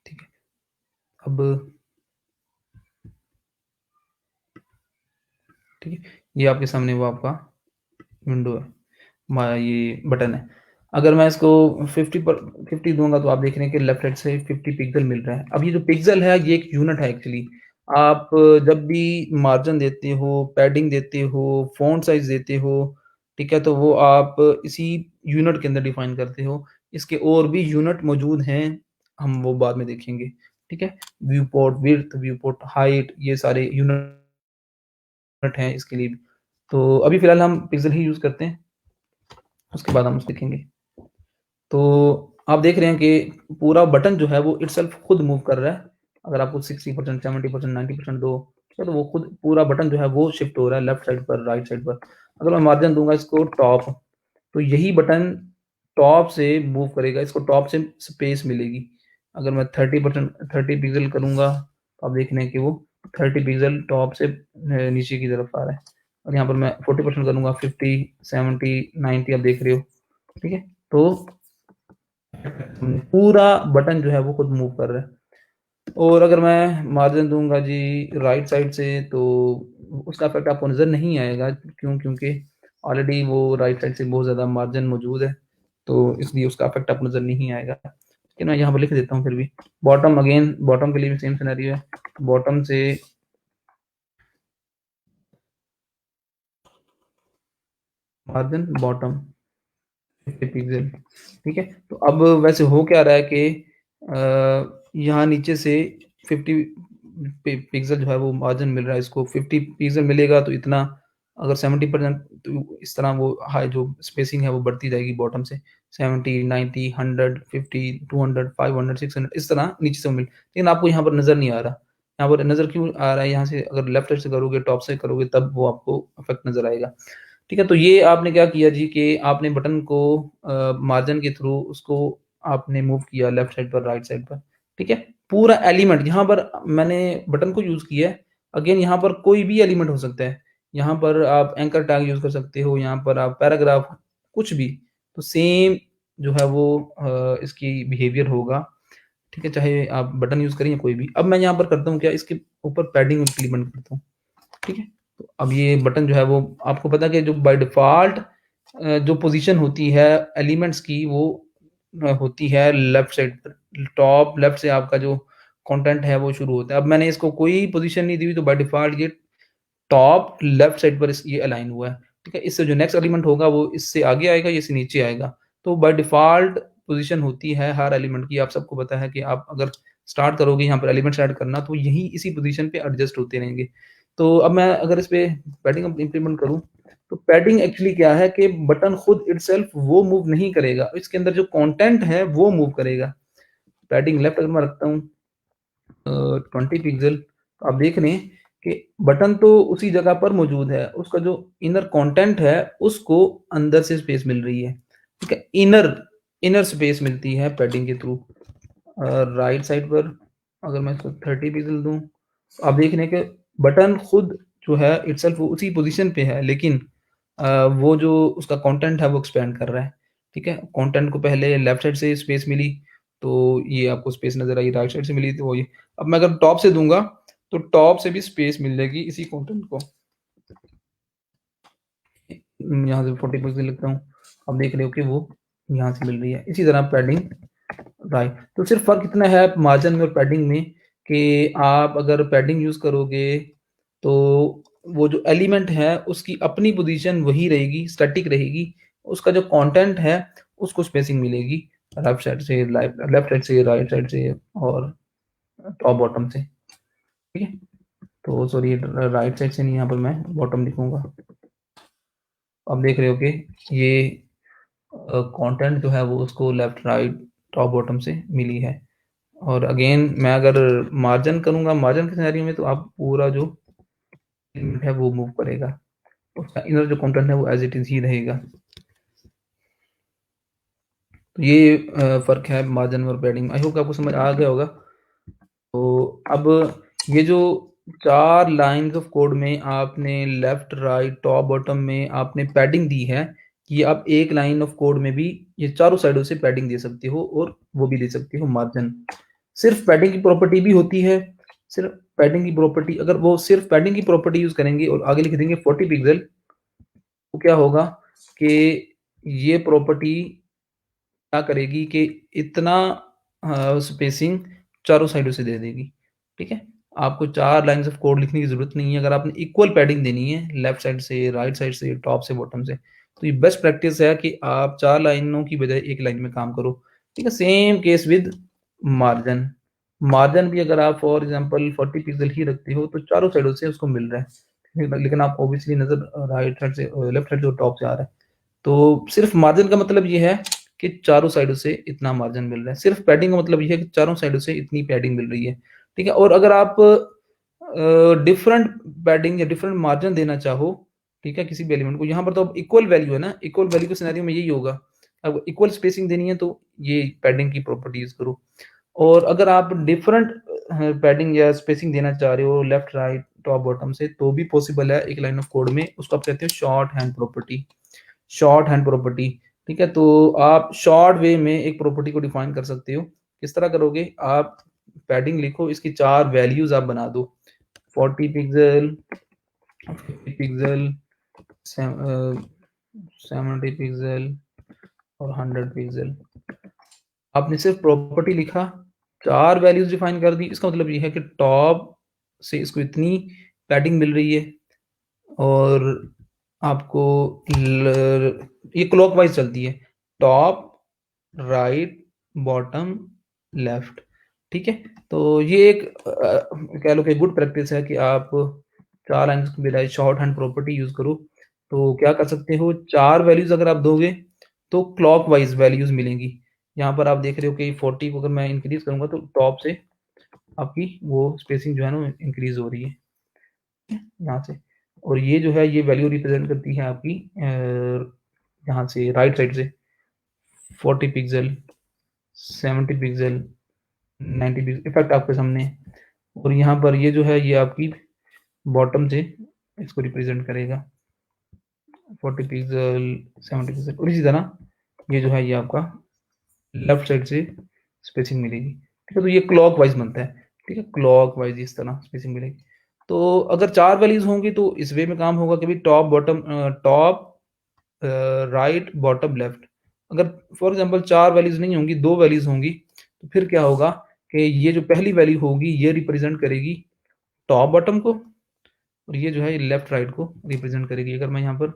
ठीक है, अब ठीक है, ये आपके सामने वो आपका विंडो है, ये बटन है। अगर मैं इसको 50 दूँगा तो आप देख रहे हैं कि लेफ्ट साइड से 50 पिक्सेल मिल रहा है। अब ये जो पिक्सेल है ये एक यूनिट है एक्चुअली। आप जब भी मार्जिन देते हो, पैडिंग देते हो, फ़ॉन्ट साइज़ देते हो, ठीक है? तो वो आप इसी यूनिट के अंदर डिफ़ाइन करते हो। इसके और भी यूनिट मौजूद हैं, हम वो बाद में देखेंगे, ठीक है? View port width, view port height, ये सारे यूनिट हैं इसके लिए भी। तो अभी फ़िलहाल हम पिक्सेल ही यूज़ करते हैं, उसके बाद हम उसको देखेंगे। तो आप देख रहे हैं कि पूरा बटन जो है वो इटसेल्फ खुद मूव कर रहा है। अगर आपको 60%, 70%, 90% दो, ठीक है? तो वो खुद पूरा बटन जो है वो शिफ्ट हो रहा है लेफ्ट साइड पर, राइट साइड पर। अगर मैं मार्जिन दूँगा इसको टॉप, तो यही बटन टॉप से मूव करेगा, इसको टॉप से स्पेस मिलेगी। अगर मैं 30 पिक्सेल करूँगा, तो आप देख रहे हैं कि वो 30 पिक्सेल टॉप से नीचे की तरफ आ रहा है। और यहाँ पर मैं 40% करूँगा, 50, 70, 90 आप देख रहे हो, ठीक है? तो पूरा बटन जो है वो खुद मूव कर रहा है। और अगर मैं मार्जिन दूँगा जी राइट साइड से, तो उसका इफ़ेक्ट आपको नज़र नहीं आएगा। क्यों? क्योंकि ऑलरेडी वो राइट साइड से बहुत ज़्यादा मार्जिन मौजूद है, तो इसलिए उसका इफ़ेक्ट आपको नज़र नहीं आएगा। लेकिन मैं यहाँ पर लिख देता हूँ फिर भी। बॉटम अगेन, बॉटम के लिए भी सेम सिनेरियो है। बॉटम से मार्जिन बॉटम 50 पिक्सेल, ठीक है? तो अब वैसे हो क्या रहा है कि यहाँ नीचे से 50 पिक्सेल जो है वो मार्जिन मिल रहा है इसको, 50 पिक्सेल मिलेगा तो इतना, अगर 70% तो इस तरह वो हाई जो स्पेसिंग है वो बढ़ती जाएगी बॉटम से, 70, 90, 100, 50, 200, 500, 600 इस तरह नीचे से मिल, लेकिन आपको यहाँ पर नज़र नहीं आ रहा। यहाँ पर नज़र क्यों आ रहा है? यहाँ से अगर लेफ्ट साइड से करोगे, टॉप से करोगे, तब वो आपको इफ़ेक्ट नज़र आएगा। ठीक है, तो ये आपने क्या किया जी कि आपने बटन को मार्जिन के थ्रू उसको आपने मूव किया लेफ्ट साइड पर, राइट साइड पर, ठीक है? पूरा एलिमेंट यहाँ पर मैंने बटन को यूज़ किया है। अगेन यहाँ पर कोई भी एलिमेंट हो सकता है। यहाँ पर आप एंकर टैग यूज़ कर सकते हो, यहाँ पर आप पैराग्राफ, कुछ भी। तो सेम जो है वो इसकी बिहेवियर होगा, ठीक है? चाहे आप बटन यूज़ करें या कोई भी। अब मैं यहाँ पर करता हूँ क्या, इसके ऊपर पैडिंग इम्प्लीमेंट करता हूँ। ठीक है? तो अब ये बटन जो है वो आपको पता है कि जो बाय डिफ़ॉल्ट जो पोज़ीशन होती है एलिमेंट्स की, वो होती है लेफ्ट साइड पर। टॉप लेफ्ट से आपका जो कंटेंट है वो शुरू होता है। अब मैंने इसको कोई पोज़ीशन नहीं दी हुई, तो बाय डिफ़ॉल्ट ये टॉप लेफ्ट साइड पर ये अलाइन हुआ है, ठीक है? इससे जो नेक्स्ट एलिमेंट होगा वो इससे आगे आएगा, ये इससे नीचे आएगा। तो बाय डिफ़ॉल्ट पोज़ीशन होती है हर एलिमेंट की, आप सबको पता है कि आप अगर स्टार्ट करोगे यहाँ पर एलिमेंट्स ऐड करना, तो यही इसी पोज़ीशन पे एडजस्ट होते रहेंगे। तो अब मैं अगर इस पे पैडिंग इम्प्लीमेंट करूँ, तो पैडिंग एक्चुअली क्या है कि बटन खुद इटसेल्फ वो मूव नहीं करेगा, इसके अंदर जो कंटेंट है वो मूव करेगा। पैडिंग लेफ्ट अगर मैं रखता हूँ 20 पिक्सेल, तो आप देख रहे हैं कि बटन तो उसी जगह पर मौजूद है, उसका जो इनर कंटेंट है उसको अंदर से स्पेस मिल रही है, ठीक है? इनर इनर स्पेस मिलती है पैडिंग के थ्रू। राइट साइड पर अगर मैं इसको 30 पिक्सेल दूँ, तो आप देख रहे हैं कि बटन खुद जो है इटसेल्फ वो उसी पोज़ीशन पे है, लेकिन वो जो उसका कंटेंट है वो एक्सपेंड कर रहा है, ठीक है? कंटेंट को पहले लेफ्ट साइड से स्पेस मिली, तो ये आपको स्पेस नज़र आई, राइट साइड से मिली तो वो ये। अब मैं अगर टॉप से दूँगा, तो टॉप से भी स्पेस मिल जाएगी इसी कंटेंट को। यहाँ से 40 पिक्सल लिखता हूँ, आप देख रहे हो कि वो यहाँ से मिल रही है। इसी तरह पैडिंग राइट, तो सिर्फ़ फ़र्क इतना है मार्जिन में और पैडिंग में कि आप अगर पैडिंग यूज़ करोगे, तो वो जो एलिमेंट है उसकी अपनी पोज़ीशन वही रहेगी, स्टैटिक रहेगी। उसका जो कंटेंट है उसको स्पेसिंग मिलेगी लेफ्ट साइड से लेफ्ट साइड से, राइट साइड से और टॉप बॉटम से, ठीक है? तो सॉरी राइट साइड से नहीं, यहाँ पर मैं बॉटम लिखूँगा। आप देख रहे हो कि ये कंटेंट जो है वो उसको लेफ्ट, राइट, टॉप, बॉटम से मिली है। और अगेन मैं अगर मार्जिन करूँगा, मार्जिन के सिनेरियो में तो आप पूरा जो एलिमेंट है वो मूव करेगा। उसका इनर जो कंटेंट है वो एज़ इट इज़ ही रहेगा। तो ये फ़र्क है मार्जिन और पैडिंग। आई होप आपको समझ आ गया होगा। तो अब ये जो 4 लाइन्स ऑफ कोड में आपने लेफ्ट, राइट, टॉप, बॉटम में आपने पैडिंग दी है, कि आप एक लाइन ऑफ कोड में भी ये चारों साइडों से पैडिंग दे सकते हो और वो भी दे सकते हो मार्जिन। सिर्फ पैडिंग की प्रॉपर्टी भी होती है, सिर्फ पैडिंग की प्रॉपर्टी अगर वो सिर्फ पैडिंग की प्रॉपर्टी यूज़ करेंगे और आगे लिख देंगे 40 पिक्सल, तो क्या होगा कि ये प्रॉपर्टी क्या करेगी कि इतना स्पेसिंग चारों साइडों से दे देगी, ठीक है? आपको 4 लाइन्स ऑफ कोड लिखने की ज़रूरत नहीं है, अगर आपने इक्वल पैडिंग देनी है लेफ्ट साइड से, राइट साइड से, टॉप से, बॉटम से, तो ये बेस्ट प्रैक्टिस है कि आप 4 लाइनों की बजाय 1 लाइन में काम करो, ठीक है? Same case with margin. Margin भी अगर आप फॉर एग्ज़ाम्पल 40 पिक्सल ही रखते हो, तो चारों साइडों से उसको मिल रहा है, लेकिन आप ऑब्वियसली नज़र राइट साइड से लेफ्ट साइड से और टॉप से आ रहा है। तो सिर्फ मार्जिन का मतलब ये है कि चारों साइडों से इतना मार्जिन मिल रहा है। सिर्फ पैडिंग का मतलब ये है कि चारों साइडों से इतनी पैडिंग मिल रही है, ठीक है? और अगर आप डिफरेंट पैडिंग या डिफरेंट मार्जिन देना चाहो, ठीक है, किसी भी एलिमेंट को, यहाँ पर तो अब इक्वल वैल्यू है ना, इक्वल वैल्यू के सिनेरियो में यही होगा। अब इक्वल स्पेसिंग देनी है तो ये पैडिंग की प्रॉपर्टी यूज़ करो। और अगर आप डिफरेंट पैडिंग या स्पेसिंग देना चाह रहे हो लेफ्ट, राइट, टॉप, बॉटम से, तो भी पॉसिबल है एक लाइन ऑफ कोड में। उसको आप कहते हो short hand property. Short hand property, ठीक है? तो आप शॉर्ट वे में एक प्रॉपर्टी को डिफाइन कर सकते हो। किस तरह करोगे? आप पैडिंग लिखो, इसकी 4 वैल्यूज़ आप बना दो। 40 पिक्सल, 50 पिक्सल, 70 पिक्सल और 100 पिक्सल। आपने सिर्फ प्रॉपर्टी लिखा, 4 वैल्यूज़ डिफाइन कर दी। इसका मतलब ये है कि टॉप से इसको इतनी पैडिंग मिल रही है और आपको ये क्लॉकवाइज चलती है, टॉप, राइट, बॉटम, लेफ्ट, ठीक है? तो ये एक कह लो कि गुड प्रैक्टिस है कि आप 4 लाइन्स की बजाय शॉर्ट हैंड प्रॉपर्टी यूज़ करो। तो क्या कर सकते हो, 4 वैल्यूज़ अगर आप दोगे तो क्लॉकवाइज वैल्यूज़ मिलेंगी। यहाँ पर आप देख रहे हो कि 40 को अगर मैं इंक्रीज़ करूँगा तो टॉप से आपकी वो स्पेसिंग जो है ना इंक्रीज़ हो रही है, यहाँ से। और ये जो है ये वैल्यू रिप्रेजेंट करती है आपकी यहाँ से राइट साइड से 40 पिक्सल, 70 पिक्सल, 90 पिक्सल इफेक्ट आपके सामने है। और यहाँ पर ये जो है ये आपकी बॉटम से इसको रिप्रेजेंट करेगा 40 पिक्सल, 70 पिक्सल। और इसी तरह ये जो है ये आपका लेफ्ट साइड से स्पेसिंग मिलेगी, ठीक है? तो ये क्लॉक वाइज बनता है, ठीक है? क्लॉक वाइज इस तरह स्पेसिंग मिलेगी। तो अगर 4 वैल्यूज़ होंगी तो इस वे में काम होगा कि भाई top, bottom, top, right, bottom, left. अगर फॉर एग्ज़ाम्पल 4 वैल्यूज़ नहीं होंगी, 2 वैल्यूज़ होंगी, तो फिर क्या होगा कि ये जो पहली वैल्यू होगी ये रिप्रेजेंट करेगी टॉप बॉटम को और ये जो है ये लेफ्ट राइट को रिप्रेजेंट करेगी। अगर मैं यहाँ पर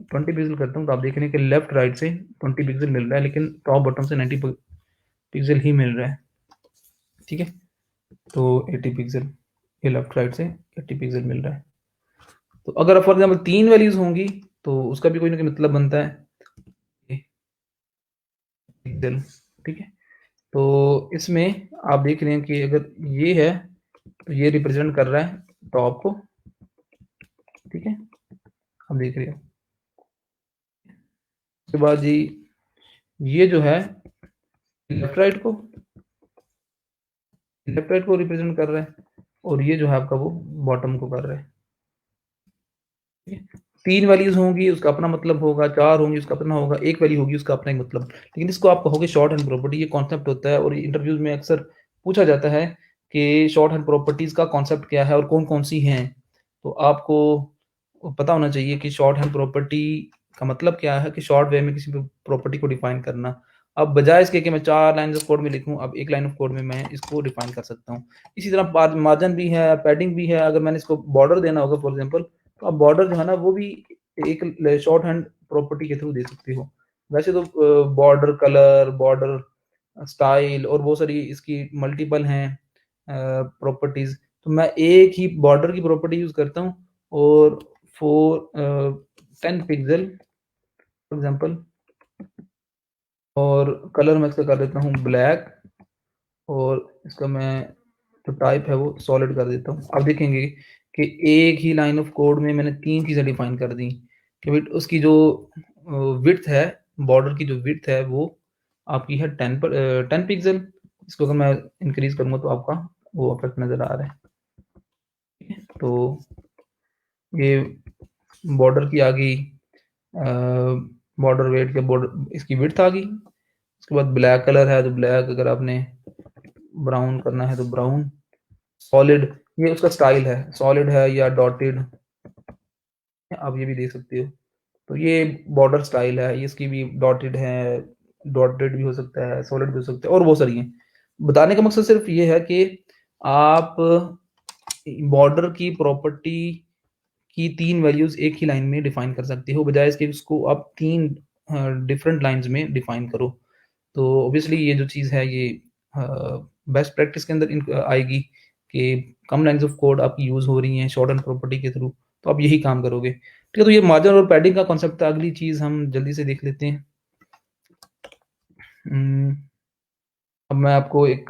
20 पिक्सल करता हूँ तो आप देख रहे हैं कि लेफ्ट राइट से 20 पिक्सल मिल रहा है, लेकिन टॉप बॉटम से 90 पिक्सल ही मिल रहा है, ठीक है? तो 80 पिक्सल ये लेफ्ट राइट से 80 पिक्सल मिल रहा है। तो अगर फॉर एग्ज़ाम्पल 3 वैल्यूज़ होंगी तो उसका भी कोई ना कोई मतलब बनता है, पिक्सल, ठीक है? तो इसमें आप देख रहे हैं कि अगर ये है तो ये रिप्रेजेंट कर रहा है टॉप को, ठीक है? आप देख रहे हो। उसके बाद जी ये जो है लेफ्ट राइट को रिप्रेजेंट कर रहा है और ये जो है आपका वो बॉटम को कर रहा है। 3 वैल्यूज़ होंगी उसका अपना मतलब होगा, 4 होंगी उसका अपना होगा, 1 वैल्यू होगी उसका अपना एक मतलब। लेकिन इसको आप कहोगे शॉर्ट हैंड प्रॉपर्टी, ये कॉन्सेप्ट होता है और इंटरव्यूज़ में अक्सर पूछा जाता है कि शॉर्ट हैंड प्रॉपर्टीज़ का कॉन्सेप्ट क्या है और कौन-कौन सी हैं? तो आपको पता होना चाहिए कि शॉर्ट हैंड प्रॉपर्टी का मतलब क्या है, कि शॉर्ट वे में किसी भी प्रॉपर्टी को डिफाइन करना। अब बजाय इसके कि मैं 4 लाइन्स ऑफ कोड में लिखूँ, अब 1 लाइन ऑफ कोड में मैं इसको डिफाइन कर सकता हूँ। इसी तरह मार्जिन भी है, पैडिंग भी है, अगर मैंने इसको बॉर्डर देना होगा फॉर एग्ज़ाम्पल, तो आप बॉर्डर जो है ना वो भी एक शॉर्ट हैंड प्रॉपर्टी के थ्रू दे सकते हो। वैसे तो बॉर्डर कलर, बॉर्डर स्टाइल और बहुत सारी इसकी मल्टीपल हैं प्रॉपर्टीज़। तो मैं एक ही बॉर्डर की प्रॉपर्टी यूज़ करता हूँ और फॉर 10 पिक्सेल फॉर एग्ज़ाम्पल, और कलर मैं इसका कर देता हूँ ब्लैक, और इसका मैं जो टाइप है वो सॉलिड कर देता हूँ। अब देखेंगे कि एक ही लाइन ऑफ कोड में मैंने 3 चीज़ें डिफाइन कर दी कि भाई उसकी जो विड्थ है, बॉर्डर की जो विड्थ है वो आपकी है 10 पिक्सेल। इसको अगर मैं इंक्रीज़ करूँगा तो आपका वो इफेक्ट नज़र आ रहा है। तो ये बॉर्डर की आ गई, बॉर्डर वेट के बॉर्डर इसकी विड्थ आ गई। उसके बाद ब्लैक कलर है तो ब्लैक, अगर आपने ब्राउन करना है तो ब्राउन। सॉलिड, ये उसका स्टाइल है, सॉलिड है या डॉटेड, आप ये भी देख सकते हो। तो ये बॉर्डर स्टाइल है, इसकी भी डॉटेड है, डॉटेड भी हो सकता है, सॉलिड भी हो सकता है और बहुत सारी हैं। बताने का मकसद सिर्फ ये है कि आप बॉर्डर की प्रॉपर्टी की 3 वैल्यूज़ एक ही लाइन में डिफाइन कर सकते हो, बजाय इसके उसको आप 3 डिफरेंट लाइन्स में डिफाइन करो। तो ऑब्वियसली ये जो चीज़ है ये बेस्ट प्रैक्टिस के अंदर आएगी कि कम लाइन्स ऑफ कोड आपकी यूज़ हो रही हैं शॉर्ट हैंड प्रॉपर्टी के थ्रू, तो आप यही काम करोगे। ठीक है, तो ये मार्जिन और पैडिंग का कॉन्सेप्ट था। अगली चीज़ हम जल्दी से देख लेते हैं। अब मैं आपको एक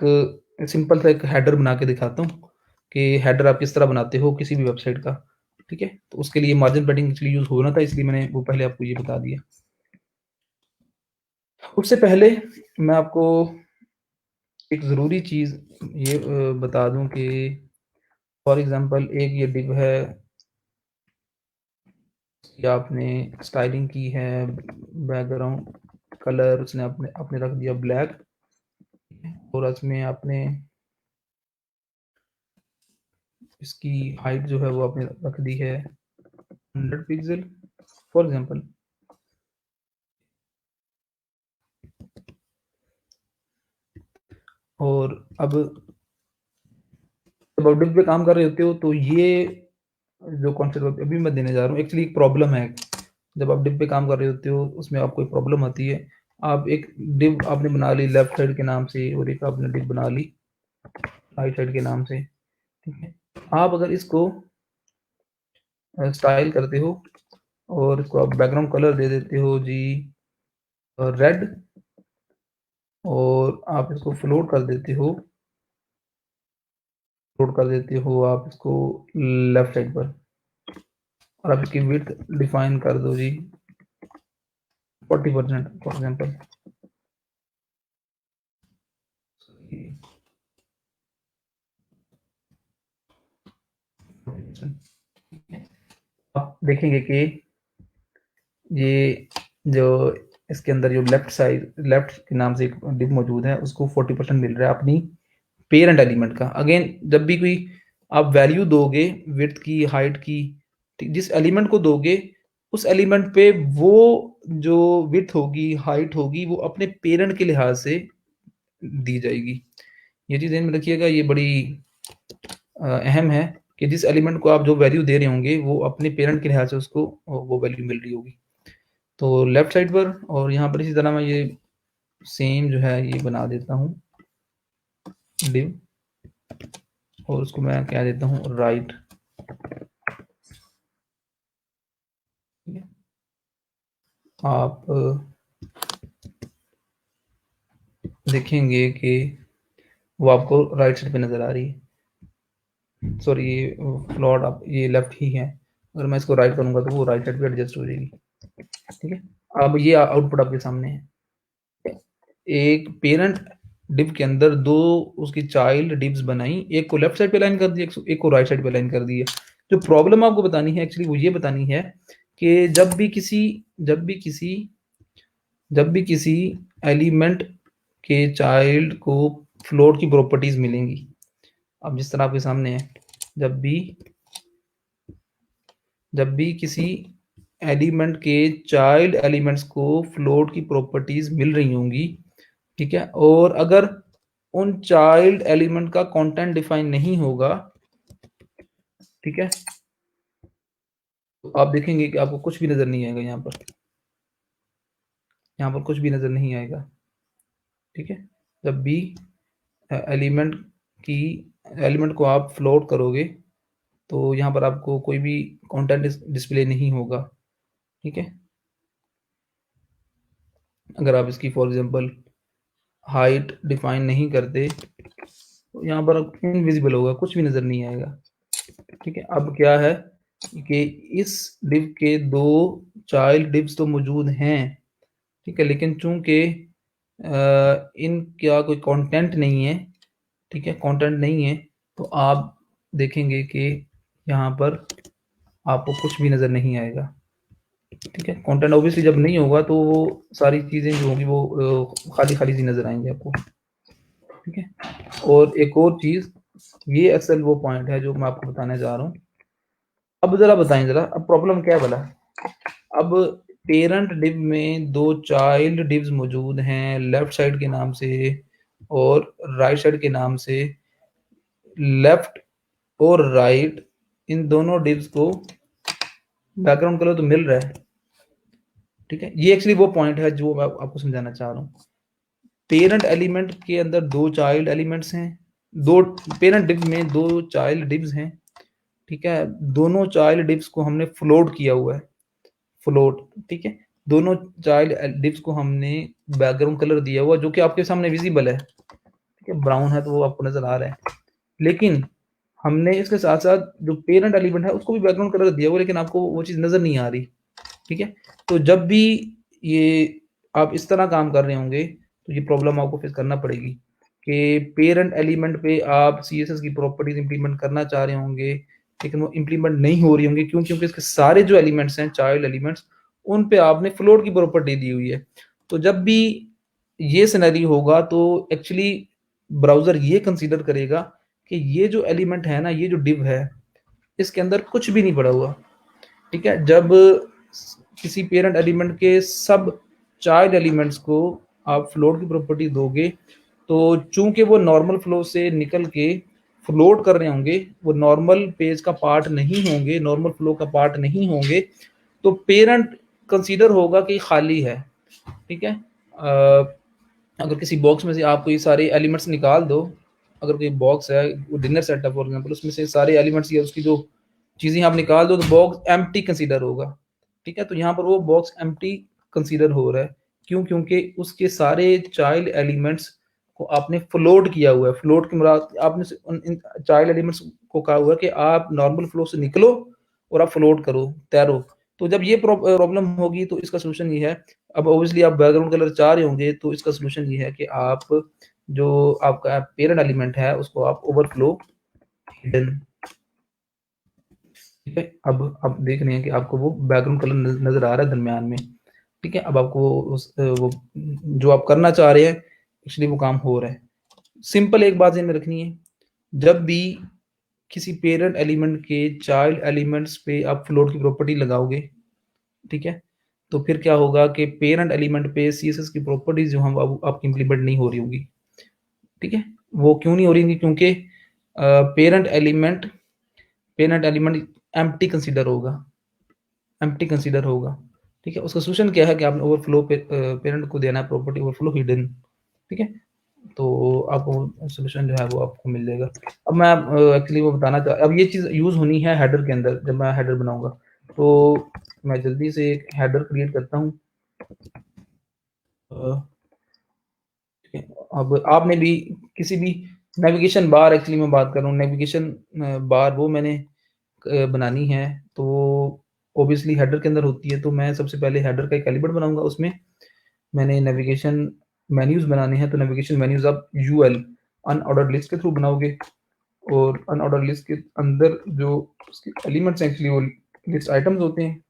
सिंपल सा एक हेडर बना के दिखाता हूँ कि हेडर आप किस तरह बनाते हो किसी भी वेबसाइट का। ठीक है? तो उसके लिए मार्जिन पैडिंग एक्चुअली यूज़ होना था, इसलिए मैंने वो पहले आपको ये बता दिया। उससे पहले मैं आपको एक ज़रूरी चीज़ ये बता दूँ कि फॉर एग्ज़ाम्पल एक ये डिव है, या आपने स्टाइलिंग की है, बैकग्राउंड कलर उसने आपने आपने रख दिया ब्लैक, और इसमें आपने इसकी हाइट जो है वो आपने रख दी है 100 पिक्सल फॉर एग्ज़ाम्पल। और अब जब आप डिव पे काम कर रहे होते हो तो ये जो कॉन्सेप्ट अभी मैं देने जा रहा हूँ एक्चुअली एक प्रॉब्लम है। जब आप डिव पे काम कर रहे होते हो उसमें आपको एक प्रॉब्लम आती है। आप एक डिव आपने बना ली लेफ्ट साइड के नाम से और एक आपने डिव बना ली राइट साइड के नाम से। ठीक है, आप अगर इसको स्टाइल करते हो और इसको आप बैकग्राउंड कलर दे देते हो जी रेड, और आप इसको फ्लोट कर देते हो आप इसको लेफ्ट साइड पर, और आप इसकी विड्थ डिफाइन कर दो जी 40% फॉर एग्जांपल। आप देखेंगे कि ये जो इसके अंदर जो लेफ्ट के नाम से एक डिव मौजूद है उसको 40% मिल रहा है अपनी पेरेंट एलिमेंट का। अगेन जब भी कोई आप वैल्यू दोगे विड्थ की, हाइट की, जिस एलिमेंट को दोगे उस एलिमेंट पे वो जो विड्थ होगी, हाइट होगी, वो अपने पेरेंट के लिहाज से दी जाएगी। ये चीज़ ध्यान में रखिएगा, ये बड़ी अहम है कि जिस एलिमेंट को आप जो वैल्यू दे रहे होंगे वो अपने पेरेंट के लिहाज से उसको वो वैल्यू मिल रही होगी। तो लेफ्ट साइड पर और यहाँ पर इसी तरह मैं ये सेम जो है ये बना देता हूँ डिव, और उसको मैं क्या देता हूँ राइट। आप देखेंगे कि वो आपको राइट साइड पे नज़र आ रही है। सॉरी, ये प्लॉट आप ये लेफ्ट ही है, अगर मैं इसको राइट करूँगा तो वो राइट साइड पे एडजस्ट हो जाएगी। ठीक है, अब ये आउटपुट आपके सामने है। एक पेरेंट डिव के अंदर 2 उसकी चाइल्ड डिव्स बनाई, एक को लेफ्ट साइड पे अलाइन कर दिया, एक को राइट साइड पे अलाइन कर दिया। जो प्रॉब्लम आपको बतानी है एक्चुअली वो ये बतानी है कि जब भी किसी एलिमेंट के चाइल्ड को फ्लोट की प्रॉपर्टीज मिलेंगी, अब जिस तरह आपके सामने है, जब भी किसी एलिमेंट के चाइल्ड एलिमेंट्स को फ्लोट की प्रॉपर्टीज मिल रही होंगी, ठीक है, और अगर उन चाइल्ड एलिमेंट का कंटेंट डिफाइन नहीं होगा, ठीक है, तो आप देखेंगे कि आपको कुछ भी नजर नहीं आएगा। यहाँ पर कुछ भी नजर नहीं आएगा, ठीक है। जब भी एलिमेंट को आप फ्लोट करोगे तो यहाँ पर आपको कोई भी कंटेंट डिस्प्ले नहीं होगा, ठीक है। अगर आप इसकी फॉर एग्जांपल हाइट डिफाइन नहीं करते तो यहाँ पर इनविजिबल होगा, कुछ भी नजर नहीं आएगा, ठीक है। अब क्या है कि इस डिव के दो चाइल्ड डिव्स तो मौजूद हैं, ठीक है, लेकिन चूंकि इनका कोई कंटेंट नहीं है, ठीक है, कंटेंट नहीं है, तो आप देखेंगे कि यहाँ पर आपको कुछ भी नजर नहीं आएगा, ठीक है। कंटेंट ऑब्वियसली जब नहीं होगा तो वो सारी चीजें जो होंगी वो खाली खाली सी नजर आएंगी आपको, ठीक है। और एक और चीज, ये असल वो पॉइंट है जो मैं आपको बताने जा रहा हूँ। अब जरा बताएं, जरा अब प्रॉब्लम क्या है भला। अब पेरेंट डिव में दो चाइल्ड डिव्स मौजूद हैं, लेफ्ट साइड के नाम से और राइट साइड के नाम से। लेफ्ट और राइट इन दोनों डिव्स को बैकग्राउंड कलर तो मिल रहा है, ठीक है। ये एक्चुअली वो पॉइंट है जो मैं आपको समझाना चाह रहा हूँ। पेरेंट एलिमेंट के अंदर दो चाइल्ड एलिमेंट्स हैं, दो पेरेंट डिव में दो चाइल्ड डिव्स हैं, ठीक है। दोनों चाइल्ड डिव्स को हमने फ्लोट किया हुआ है, फ्लोट, ठीक है। दोनों चाइल्ड डिव्स को हमने बैकग्राउंड कलर दिया हुआ जो कि आपके सामने विजिबल है, ठीक है, ब्राउन है तो वो आपको नजर आ रहा है। लेकिन हमने इसके साथ साथ जो पेरेंट एलिमेंट है उसको भी बैकग्राउंड कलर दिया हुआ, लेकिन आपको वो चीज नजर नहीं आ रही, ठीक है। तो जब भी ये आप इस तरह काम कर रहे होंगे तो ये प्रॉब्लम आपको फेस करना पड़ेगी कि पेरेंट एलिमेंट पे आप सीएसएस की प्रॉपर्टीज इंप्लीमेंट करना चाह रहे होंगे, लेकिन वो इंप्लीमेंट नहीं हो रही होंगी। क्यों? क्योंकि इसके सारे जो एलिमेंट्स हैं चाइल्ड एलिमेंट्स, उन पे आपने फ्लोट की प्रॉपर्टी दी हुई है। तो जब भी ये सिनेरियो होगा तो एक्चुअली ब्राउजर ये कंसीडर करेगा कि ये जो एलिमेंट है ना, ये जो डिव है, इसके अंदर कुछ भी नहीं पड़ा हुआ, ठीक है। जब किसी पेरेंट एलिमेंट के सब चाइल्ड एलिमेंट्स को आप फ्लोट की प्रॉपर्टी दोगे तो चूंकि वो नॉर्मल फ्लो से निकल के फ्लोट कर रहे होंगे, वो नॉर्मल पेज का पार्ट नहीं होंगे, नॉर्मल फ्लो का पार्ट नहीं होंगे, तो पेरेंट कंसीडर होगा कि खाली है, ठीक है। अगर किसी बॉक्स में से आप कोई सारे एलिमेंट्स निकाल दो, अगर कोई बॉक्स है वो डिनर सेट है फॉर एग्जांपल, उसमें से सारे एलिमेंट्स या उसकी जो चीजें आप निकाल दो तो बॉक्स एम्प्टी कंसीडर होगा, ठीक है। तो यहाँ पर वो बॉक्स एम्प्टी कंसीडर हो रहा है। क्यों? क्योंकि उसके सारे चाइल्ड एलिमेंट्स को आपने फ्लोट किया हुआ है। फ्लोट की मुराद आपने इन चाइल्ड एलिमेंट्स को कहा हुआ है कि आप नॉर्मल फ्लो से निकलो और आप फ्लोट करो, तैरो। तो जब ये प्रॉब्लम होगी तो इसका सोल्यूशन ये है, अब ऑब्वियसली आप बैकग्राउंड कलर चाह रहे होंगे तो इसका सोल्यूशन ये है कि आप जो आपका पेरेंट एलिमेंट है उसको आप ओवरफ्लो हिडन, ठीक है। अब आप देख रहे हैं कि आपको वो बैकग्राउंड कलर नजर आ रहा है दरमियान में, ठीक है। अब आपको वो जो आप करना चाह रहे हैं एक्चुअली वो काम हो रहा है। सिंपल एक बात में रखनी है, जब भी किसी पेरेंट एलिमेंट के चाइल्ड एलिमेंट्स पे आप फ्लोट की प्रॉपर्टी लगाओगे, ठीक है, तो फिर क्या होगा कि पेरेंट एलिमेंट पे सीएसएस की प्रॉपर्टीज जो हम आपकी इंप्लीमेंट नहीं हो रही होगी, ठीक है। वो क्यों नहीं हो रही होंगी? क्योंकि पेरेंट एलिमेंट एम्प्टी कंसीडर होगा, एम्प्टी कंसीडर होगा, ठीक है। उसका सोल्यूशन क्या है कि आपने ओवरफ्लो पेरेंट को देना है प्रॉपर्टी ओवरफ्लो हिडन, ठीक है। तो आपको सोल्यूशन जो है वो आपको मिल जाएगा। अब मैं एक्चुअली वो बताना चाह, अब ये चीज़ यूज़ होनी है हेडर के अंदर। जब मैं हेडर बनाऊंगा तो मैं जल्दी से एक हेडर क्रिएट करता हूँ। अब आपने भी किसी भी नेविगेशन बार, एक्चुअली मैं बात कर रहा हूँ नेविगेशन बार, वो मैंने बनानी है तो ऑब्वियसली हेडर के अंदर होती है। तो मैं सबसे पहले हेडर का एक एलिमेंट बनाऊंगा, उसमें मैंने नेविगेशन मेन्यूज बनाने हैं। तो नेविगेशन मेन्यूज आप यूएल अनऑर्डर्ड लिस्ट के थ्रू बनाओगे। और अनऑर्डर लिस्ट के अंदर जो उसके एलिमेंट्स हैं एक्चुअली वो लिस्ट आइटम्स होते हैं।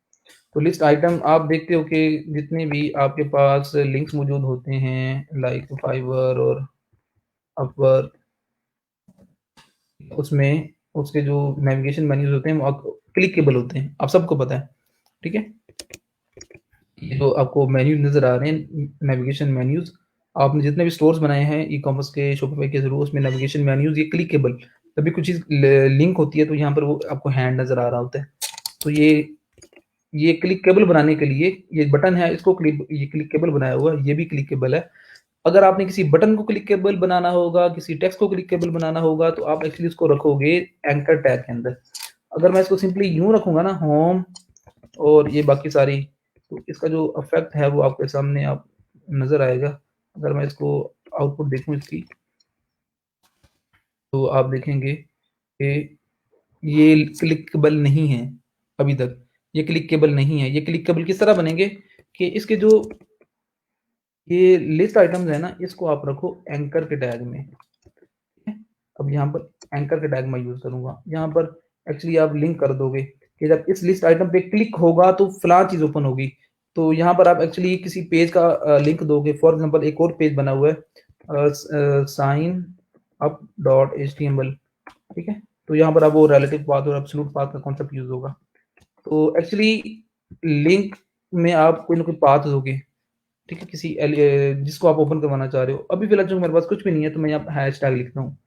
तो लिस्ट आइटम आप देखते हो कि जितने भी आपके पास लिंक्स मौजूद होते हैं लाइक फाइवर और अपवर्क, उसमें उसके जो नेविगेशन मेन्यूज होते हैं वो क्लिकेबल होते हैं, आप सबको पता है, ठीक है। ये जो आपको मेन्यू नजर आ रहे हैं नेविगेशन मेन्यूज, आपने जितने भी स्टोर्स बनाए हैं ई कॉमर्स के, शॉपिफाई के जरूर, उसमें नेविगेशन मेन्यूज ये क्लिकेबल, तभी कुछ चीज लिंक होती है तो यहाँ पर वो आपको हैंड नजर आ रहा होता है। तो ये क्लिकेबल बनाने के लिए ये बटन है, इसको ये क्लिकेबल बनाया हुआ है, ये भी क्लिकेबल है। अगर आपने किसी बटन को क्लिकेबल बनाना होगा, किसी टेक्स्ट को क्लिकेबल बनाना होगा, तो आप एक्चुअली उसको रखोगे एंकर टैग के अंदर। अगर मैं इसको सिंपली यूं रखूंगा ना, होम और ये बाकी सारी, तो इसका जो इफेक्ट है वो आपके सामने आप नजर आएगा। अगर मैं इसको आउटपुट देखूं इसकी, तो आप देखेंगे कि ये क्लिकेबल नहीं है अभी तक, ये क्लिकेबल नहीं है। ये क्लिकेबल किस तरह बनेंगे कि इसके जो ये लिस्ट आइटम्स है ना, इसको आप रखो एंकर के टैग में। अब यहाँ पर एंकर के टैग मैं यूज करूंगा, यहाँ पर एक्चुअली आप लिंक कर दोगे कि जब इस लिस्ट आइटम पे क्लिक होगा तो फला चीज ओपन होगी। तो यहाँ पर आप एक्चुअली किसी पेज का लिंक दोगे। फॉर एग्जांपल एक और पेज बना हुआ है साइन अप डॉट HTML, ठीक है। तो यहाँ पर आप वो रिलेटिव पाथ और एब्सोल्यूट पाथ का कॉन्सेप्ट यूज होगा। तो एक्चुअली लिंक में आप कोई ना कोई पाथ दोगे, ठीक है, किसी जिसको आप ओपन करवाना चाह रहे हो। अभी फिलहाल जो मेरे पास कुछ भी नहीं है तो मैं यहाँ हैश टैग लिखता हूँ।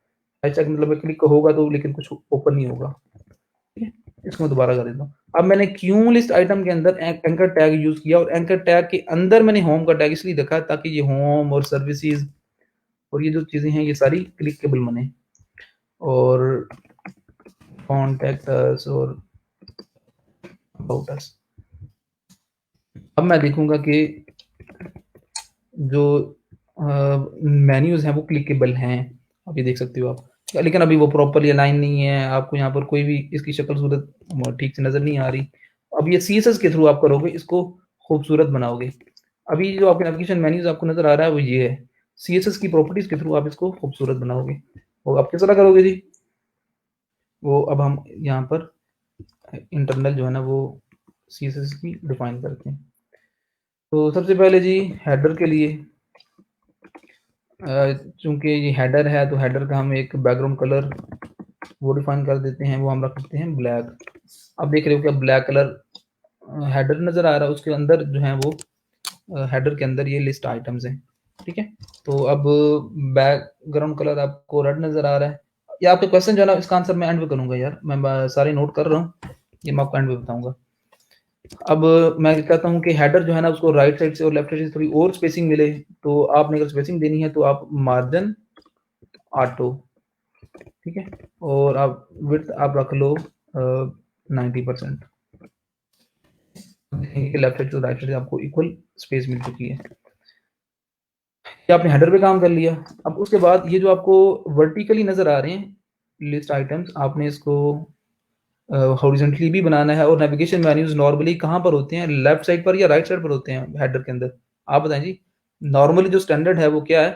हैश टैग मतलब क्लिक होगा तो लेकिन कुछ ओपन नहीं होगा, ठीक है। इसको मैं दोबारा कर देता हूँ। अब मैंने क्यों लिस्ट आइटम के अंदर एंकर टैग यूज किया, और एंकर टैग के अंदर मैंने होम का टैग इसलिए रखा ताकि ये होम और सर्विसेज और ये जो चीजें हैं ये सारी क्लिकेबल बने, और कॉन्टैक्ट अस और अबाउट अस। अब मैं देखूंगा कि जो मेन्यूज हैं वो क्लिकेबल हैं, अभी देख सकते हो आप, लेकिन अभी वो प्रॉपरली अलाइन नहीं है। आपको यहाँ पर कोई भी इसकी शक्ल सूरत ठीक से नजर नहीं आ रही। अब ये CSS के थ्रू आप करोगे, इसको खूबसूरत बनाओगे। अभी जो आपके नेविगेशन मेन्यूज आपको नजर आ रहा है वो ये है, CSS की प्रॉपर्टीज के थ्रू आप इसको खूबसूरत बनाओगे। और आप किस तरह करोगे जी, वो अब हम यहाँ पर इंटरनल जो है ना वो CSS की डिफाइन करते हैं। तो सबसे पहले जी हेडर के लिए, चूंकि ये हेडर है तो हेडर का हम एक बैकग्राउंड कलर वो डिफाइन कर देते हैं, वो हम रख सकते हैं ब्लैक। अब देख रहे हो क्या ब्लैक कलर हेडर नजर आ रहा है, उसके अंदर जो है वो हेडर के अंदर ये लिस्ट आइटम्स हैं, ठीक है। तो अब बैकग्राउंड कलर आपको रेड नजर आ रहा है। ये आपके क्वेश्चन जो है ना इसका आंसर मैं एंड पे करूंगा यार, मैं सारे नोट कर रहा हूँ, ये मैं आपको एंड पे बताऊंगा। अब मैं कहता हूँ कि हेडर जो है ना उसको राइट साइड से और लेफ्ट साइड से थोड़ी और स्पेसिंग मिले, तो आपने अगर स्पेसिंग देनी है तो आप मार्जिन ऑटो, ठीक है, और आप विड्थ आप रख लो 90%। देखेंगे कि लेफ्ट साइड से राइट साइड आपको इक्वल स्पेस मिल चुकी है। ये आपने हेडर पे काम कर लिया। अब उसके बाद ये जो आपको वर्टिकली नजर आ रहे हैं लिस्ट आइटम्स, आपने इसको हॉरिजॉन्टली भी बनाना है। और नेविगेशन मेन्यूज नॉर्मली कहाँ पर होते हैं, लेफ्ट साइड पर या राइट साइड पर होते हैं हेडर के अंदर, आप बताएं जी। नॉर्मली जो स्टैंडर्ड है वो क्या है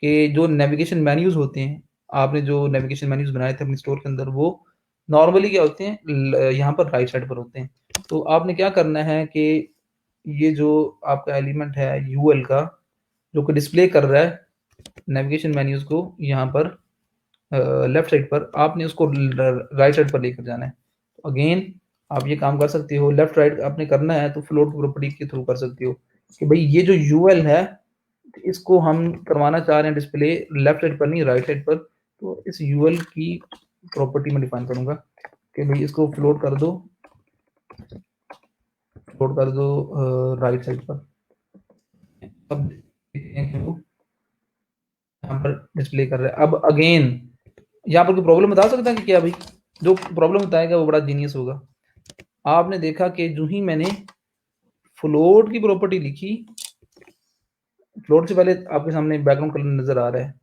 कि जो नेविगेशन मेन्यूज होते हैं, आपने जो नेविगेशन मेन्यूज बनाए थे अपने स्टोर के अंदर, वो नॉर्मली क्या होते हैं, यहाँ पर राइट साइड पर होते हैं। तो आपने क्या करना है कि ये जो आपका एलिमेंट है यूएल का, जो कि डिस्प्ले कर रहा है नेविगेशन मेन्यूज को यहाँ पर लेफ्ट साइड पर, आपने उसको राइट साइड पर लेकर जाना है। तो अगेन आप ये काम कर सकते हो, लेफ्ट राइट आपने करना है तो फ्लोट प्रॉपर्टी के थ्रू कर सकते हो कि भाई ये जो यूएल है इसको हम करवाना चाह रहे हैं डिस्प्ले लेफ्ट साइड पर नहीं राइट साइड पर। तो इस यूएल की प्रॉपर्टी में डिफाइन करूंगा कि भाई इसको फ्लोट कर दो, राइट साइड पर। अब यहाँ पर डिस्प्ले कर रहा है। अब अगेन यहाँ पर कोई प्रॉब्लम बता सकता है कि क्या भाई, जो प्रॉब्लम बताएगा वो बड़ा जीनियस होगा। आपने देखा कि जो ही मैंने फ्लोट की प्रॉपर्टी लिखी, फ्लोट से पहले आपके सामने बैकग्राउंड कलर नजर आ रहा है,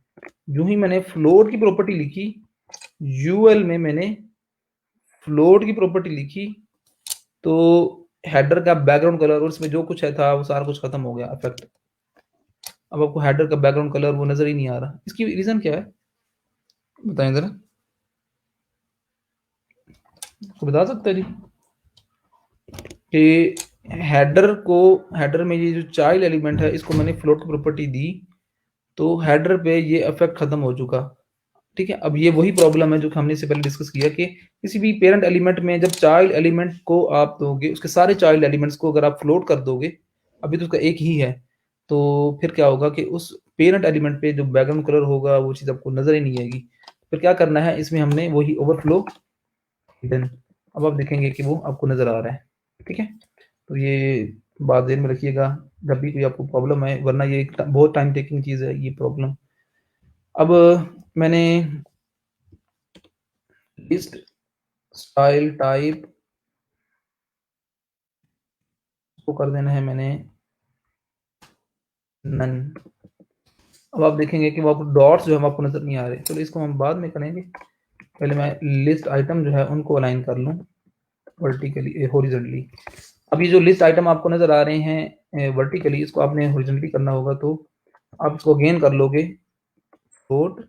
यूं ही मैंने फ्लोट की प्रॉपर्टी लिखी, यूएल में मैंने फ्लोट की प्रॉपर्टी लिखी, तो हेडर का बैकग्राउंड कलर और उसमें जो कुछ है था वो सारा कुछ खत्म हो गया इफेक्ट। अब आपको हेडर का बैकग्राउंड कलर वो नजर ही नहीं आ रहा। इसकी रीजन क्या है बताएं जरा। आपको बता सकते हैं जी कि हेडर में ये जो चाइल्ड एलिमेंट है इसको मैंने फ्लोट की प्रॉपर्टी दी, तो हेडर पे ये इफेक्ट खत्म हो चुका। ठीक है, अब ये वही प्रॉब्लम है जो हमने इससे पहले डिस्कस किया कि किसी भी पेरेंट एलिमेंट में जब चाइल्ड एलिमेंट को आप दोगे, उसके सारे चाइल्ड एलिमेंट्स को अगर आप फ्लोट कर दोगे, अभी तो उसका एक ही है, तो फिर क्या होगा कि उस पेरेंट एलिमेंट पे जो बैकग्राउंड कलर होगा वो चीज़ आपको नजर ही नहीं आएगी। फिर क्या करना है, इसमें हमने वही ओवरफ्लो हिडन, अब आप देखेंगे कि वो आपको नजर आ रहा है। ठीक है, तो ये बात ध्यान में रखिएगा जब भी कोई आपको प्रॉब्लम है, वरना ये बहुत टाइम टेकिंग चीज़ है ये प्रॉब्लम। अब मैंने लिस्ट स्टाइल टाइप को कर देना है मैंने नन। अब आप देखेंगे कि वो आपको डॉट्स जो है आपको नजर नहीं आ रहे, चलो इसको हम बाद में करेंगे। पहले मैं लिस्ट आइटम जो है उनको अलाइन कर लूँ वर्टिकली हॉरिजॉन्टली। अब ये जो लिस्ट आइटम आपको नजर आ रहे हैं वर्टिकली, इसको आपने हॉरिजॉन्टली करना होगा, तो आप इसको अगेन कर लोगे फ्लोट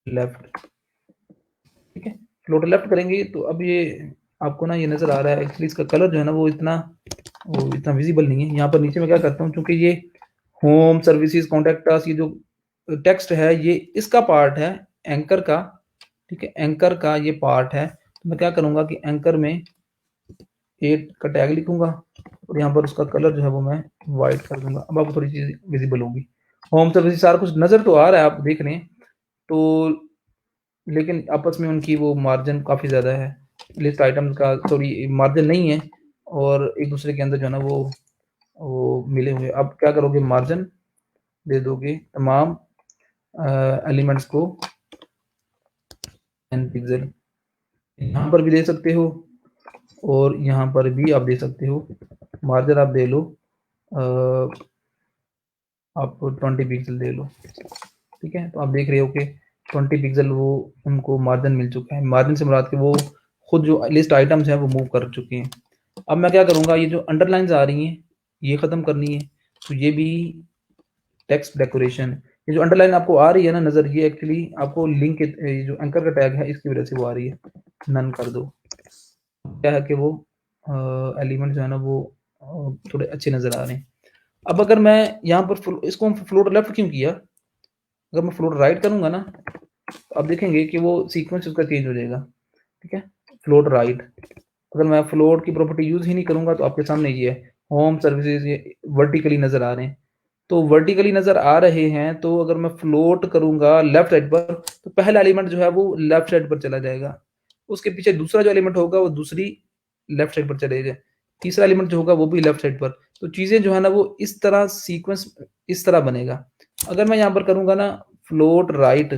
लेफ्ट। ठीक है, फ्लोट लेफ्ट करेंगे तो अब ये आपको ना ये नजर आ रहा है, एक्चुअली इसका कलर जो है ना वो इतना विजिबल नहीं है। यहाँ पर नीचे मैं क्या करता हूँ, क्योंकि ये होम सर्विसेज कॉन्टैक्ट अस, ये जो टेक्स्ट है ये इसका पार्ट है एंकर का। ठीक है, एंकर का ये पार्ट है, तो मैं क्या करूंगा कि एंकर में 8 का टैग लिखूंगा और यहाँ पर उसका कलर जो है वो मैं वाइट कर दूंगा। अब आपको थोड़ी चीज विजिबल होगी, होम सर्विसेज सारा कुछ नजर तो आ रहा है, आप देख रहे हैं तो, लेकिन आपस में उनकी वो मार्जिन काफ़ी ज़्यादा है, लिस्ट आइटम का सॉरी मार्जिन नहीं है, और एक दूसरे के अंदर जो है ना वो मिले हुए। अब क्या करोगे, मार्जिन दे दोगे तमाम एलिमेंट्स को 10 पिक्सल, यहाँ पर भी दे सकते हो और यहाँ पर भी आप दे सकते हो। मार्जिन आप दे लो आप 20 पिक्सल दे लो। ठीक है, तो आप देख रहे हो कि 20 पिक्सल वो उनको मार्जिन मिल चुका है। मार्जिन से मुराद के वो खुद जो लिस्ट आइटम्स हैं वो मूव कर चुके हैं। अब मैं क्या करूंगा, ये जो अंडरलाइंस आ रही हैं ये खत्म करनी है, तो ये भी टेक्स्ट डेकोरेशन, ये जो अंडरलाइन आपको आ रही है ना नजर, ये एक्चुअली आपको लिंक ये जो एंकर का टैग है इसकी वजह से वो आ रही है, नन कर दो। क्या है कि वो एलिमेंट जो है ना वो थोड़े अच्छे नजर आ रहे हैं। अब अगर मैं यहाँ पर इसको हम फ्लोट लेफ्ट क्यों किया, अगर मैं फ्लोट राइट करूंगा ना तो आप देखेंगे कि वो सीक्वेंस उसका चेंज हो जाएगा। ठीक है, फ्लोट राइट, अगर मैं फ्लोट की प्रॉपर्टी यूज ही नहीं करूंगा तो आपके सामने ये है होम सर्विसेज, ये वर्टिकली नजर आ रहे हैं, तो वर्टिकली नजर आ रहे हैं, तो अगर मैं फ्लोट करूंगा लेफ्ट साइड पर तो पहला एलिमेंट जो है वो लेफ्ट साइड पर चला जाएगा, उसके पीछे दूसरा जो एलिमेंट होगा वो दूसरी लेफ्ट साइड पर चले जाए, तीसरा एलिमेंट जो होगा वो भी लेफ्ट साइड पर, तो चीजें जो है ना वो इस तरह सीक्वेंस इस तरह बनेगा। अगर मैं यहाँ पर करूंगा ना फ्लोट राइट,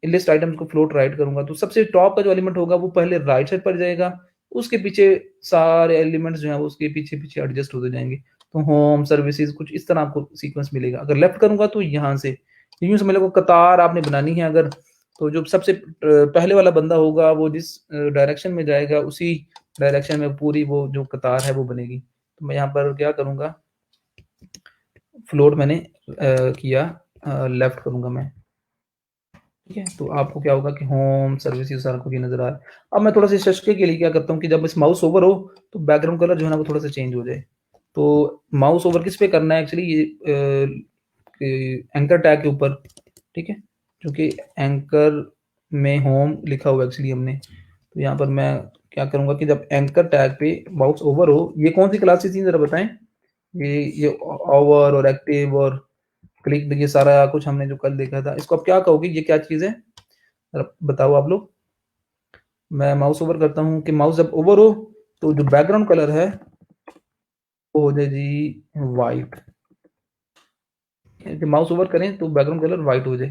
लिस्ट आइटम्स को फ्लोट राइट करूंगा, तो सबसे टॉप का जो एलिमेंट होगा वो पहले राइट साइड पर जाएगा, उसके पीछे सारे एलिमेंट्स जो है वो उसके पीछे पीछे एडजस्ट होते जाएंगे, तो होम सर्विसेज कुछ इस तरह आपको सीक्वेंस मिलेगा। अगर लेफ्ट करूंगा तो यहाँ से यूं समझ लो कतार आपने बनानी है, अगर तो जो सबसे पहले वाला बंदा होगा वो जिस डायरेक्शन में जाएगा उसी डायरेक्शन में पूरी वो जो कतार है वो बनेगी। तो मैं यहाँ पर क्या करूंगा, फ्लोट मैंने किया लेफ्ट करूंगा मैं। ठीक है, तो आपको क्या होगा कि होम सर्विस सारा कुछ नजर आ रहा है। अब मैं थोड़ा सा शशके के लिए क्या करता हूँ कि जब इस माउस ओवर हो तो बैकग्राउंड कलर जो है ना वो थोड़ा सा चेंज हो जाए। तो माउस ओवर किस पे करना है एक्चुअली, ये एंकर टैग के ऊपर। ठीक है, क्योंकि एंकर में होम लिखा हुआ एक्चुअली हमने, तो यहाँ पर मैं क्या करूंगा कि जब एंकर टैग पे माउस ओवर हो, ये कौन सी क्लासेस थी जरा बताएं, ये ओवर और एक्टिव और क्लिक, ये सारा कुछ हमने जो कल देखा था, इसको आप क्या कहोगे, ये क्या चीज है बताओ आप लोग। मैं माउस ओवर करता हूँ कि माउस जब ओवर हो तो जो बैकग्राउंड कलर है वो हो जाए जी वाइट। माउस ओवर करें तो बैकग्राउंड कलर वाइट हो जाए,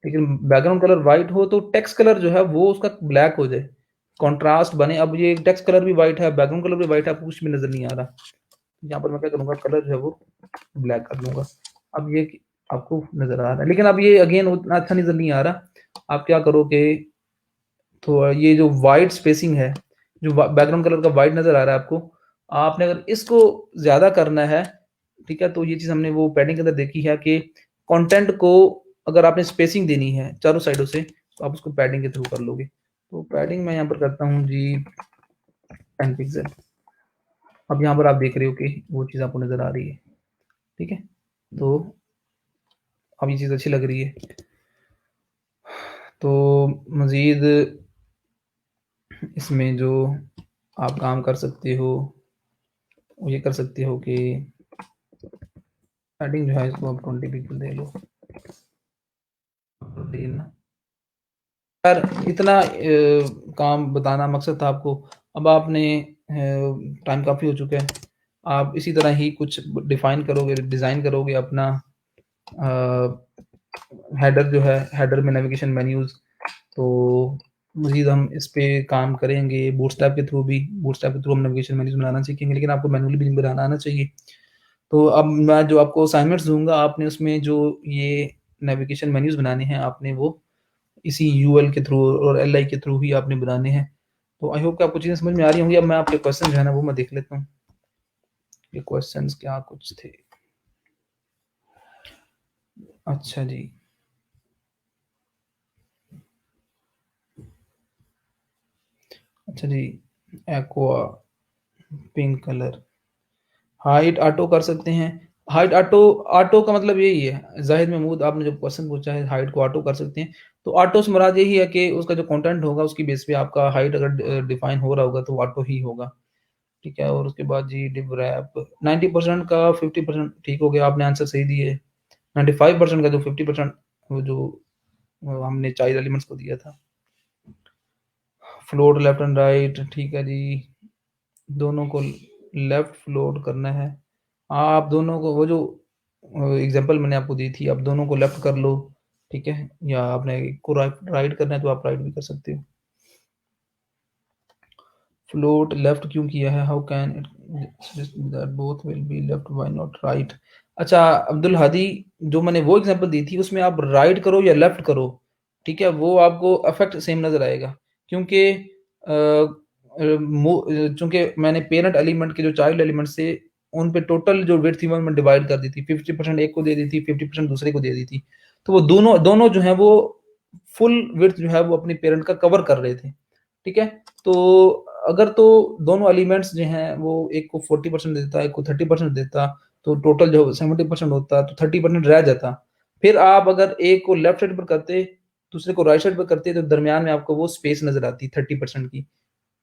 लेकिन बैकग्राउंड कलर वाइट हो तो टेक्स्ट कलर जो है वो उसका ब्लैक हो जाए, कॉन्ट्रास्ट बने। अब ये टेक्स्ट कलर भी वाइट है, बैकग्राउंड कलर भी वाइट है, आपको कुछ भी नजर नहीं आ रहा, यहाँ पर मैं क्या करूंगा, कलर जो है वो ब्लैक कर दूंगा। अब ये आपको नजर आ रहा है, लेकिन अब ये अगेन उतना अच्छा नजर नहीं आ रहा। आप क्या करोगे, तो ये जो वाइट स्पेसिंग है, जो बैकग्राउंड कलर का वाइट नजर आ रहा है आपको, आपने अगर इसको ज्यादा करना है, ठीक है, तो ये चीज हमने वो पैडिंग के अंदर देखी है कि कंटेंट को अगर आपने स्पेसिंग देनी है चारों साइडों से तो आप उसको पैडिंग के थ्रू कर लोगे। तो पैडिंग मैं यहाँ पर करता हूँ जी 10 पिक्सल। अब यहाँ पर आप देख रहे हो कि वो चीज़ आपको नज़र आ रही है, ठीक है? तो अब ये चीज़ अच्छी लग रही है। तो मज़ीद इसमें जो आप काम कर सकते हो, वो ये कर सकते हो कि पैडिंग जो है इसको आप 20 पिक्सल दे लो। यार इतना काम बताना मकसद था आपको। अब आपने टाइम काफ़ी हो चुका है। आप इसी तरह ही कुछ डिफ़ाइन करोगे, डिज़ाइन करोगे अपना हेडर जो है, हेडर में नेविगेशन मेन्यूज़। तो मज़ीद हम इस पे काम करेंगे बूटस्ट्रैप के थ्रू भी। बूटस्ट्रैप के थ्रू हम नेविगेशन मेन्यूज़ बनाना सीखेंगे, लेकिन आपको मैनुअली भी बनाना आना चाहिए। तो अब मैं जो आपको असाइनमेंट्स दूँगा, आपने उसमें जो ये नेविगेशन मेन्यूज़ बनाने हैं, आपने वो इसी यूएल के थ्रू और एलआई के थ्रू ही आपने बनाने हैं। तो आई होप कि आपको चीज़ें समझ में आ रही होंगी। अब मैं आपके क्वेश्चन जो है ना वो मैं देख लेता हूँ। ये क्वेश्चंस क्या कुछ थे? अच्छा जी। अच्छा जी, aqua, pink colour, height auto कर सकते हैं। हाइट ऑटो, ऑटो का मतलब यही है, ज़ाहिद महमूद आपने जो क्वेश्चन पूछा है हाइट को ऑटो कर सकते हैं। तो ऑटो से मुराद यही है कि उसका जो कंटेंट होगा उसकी बेस पे आपका हाइट अगर डिफाइन हो रहा होगा तो ऑटो ही होगा। ठीक है, और उसके बाद जी डिव रैप 90% का 50% ठीक हो गया, आपने आंसर सही दिए। 95% का जो 50% वो जो हमने चाइल्ड एलिमेंट्स को दिया था। फ्लोट लेफ्ट एंड राइट, ठीक है जी, दोनों को लेफ्ट फ्लोट करना है। आप दोनों को वो जो एग्जांपल मैंने आपको दी थी, आप दोनों को लेफ्ट कर लो, ठीक है, या आपने एक को राइट राइट करना है तो आप राइट भी कर सकते हो। फ्लोट लेफ्ट क्यों किया है? How can it that both will be left, why not right? अच्छा अब्दुल हादी, जो मैंने वो एग्जांपल दी थी उसमें आप राइट करो या लेफ्ट करो, ठीक है, वो आपको इफेक्ट सेम नजर आएगा। क्योंकि चूंकि मैंने पेरेंट एलिमेंट के जो चाइल्ड एलिमेंट से उन पे टोटल जो वेट थी वो मैं डिवाइड कर दी थी, 50% एक को दे दी थी, 50% दूसरे को दे दी थी। तो वो दोनों दोनों जो है वो फुल विड्थ जो है वो अपनी पेरेंट का कवर कर रहे थे, ठीक है। तो अगर तो दोनों एलिमेंट्स जो हैं वो एक को 40% देता, एक को 30% देता, तो टोटल जो 70% होता, तो 30% रह जाता। फिर आप अगर एक को लेफ्ट साइड पर करते, दूसरे को राइट साइड पर करते, तो दरमियान में आपको वो स्पेस नजर आती 30% की।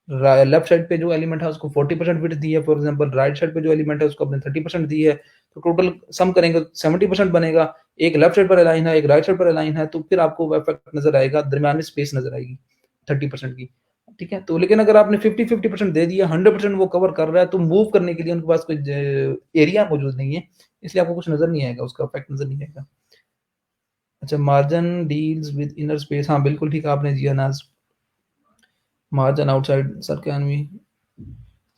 लेफ्ट साइड पे जो एलिमेंट है उसको 40% विड्थ दी है फॉर एग्जांपल, राइट साइड पे जो एलिमेंट है उसको आपने 30% दी है, तो टोटल सम करेंगे 70% बनेगा। एक लेफ्ट साइड पर अलाइन है, एक राइट साइड पर अलाइन है, तो फिर आपको वो इफेक्ट नजर आएगा, दरमियान में स्पेस नजर आएगी 30% की, ठीक है। तो लेकिन अगर आपने 50-50% दे दिया, 100% वो कवर कर रहा है, तो मूव करने के लिए उनके पास कोई एरिया मौजूद नहीं है, इसलिए आपको कुछ नजर नहीं आएगा, उसका इफेक्ट नजर नहीं आएगा। अच्छा, margin deals with inner space, हाँ बिल्कुल ठीक आपने दिया Naaz. Margin outside sir can we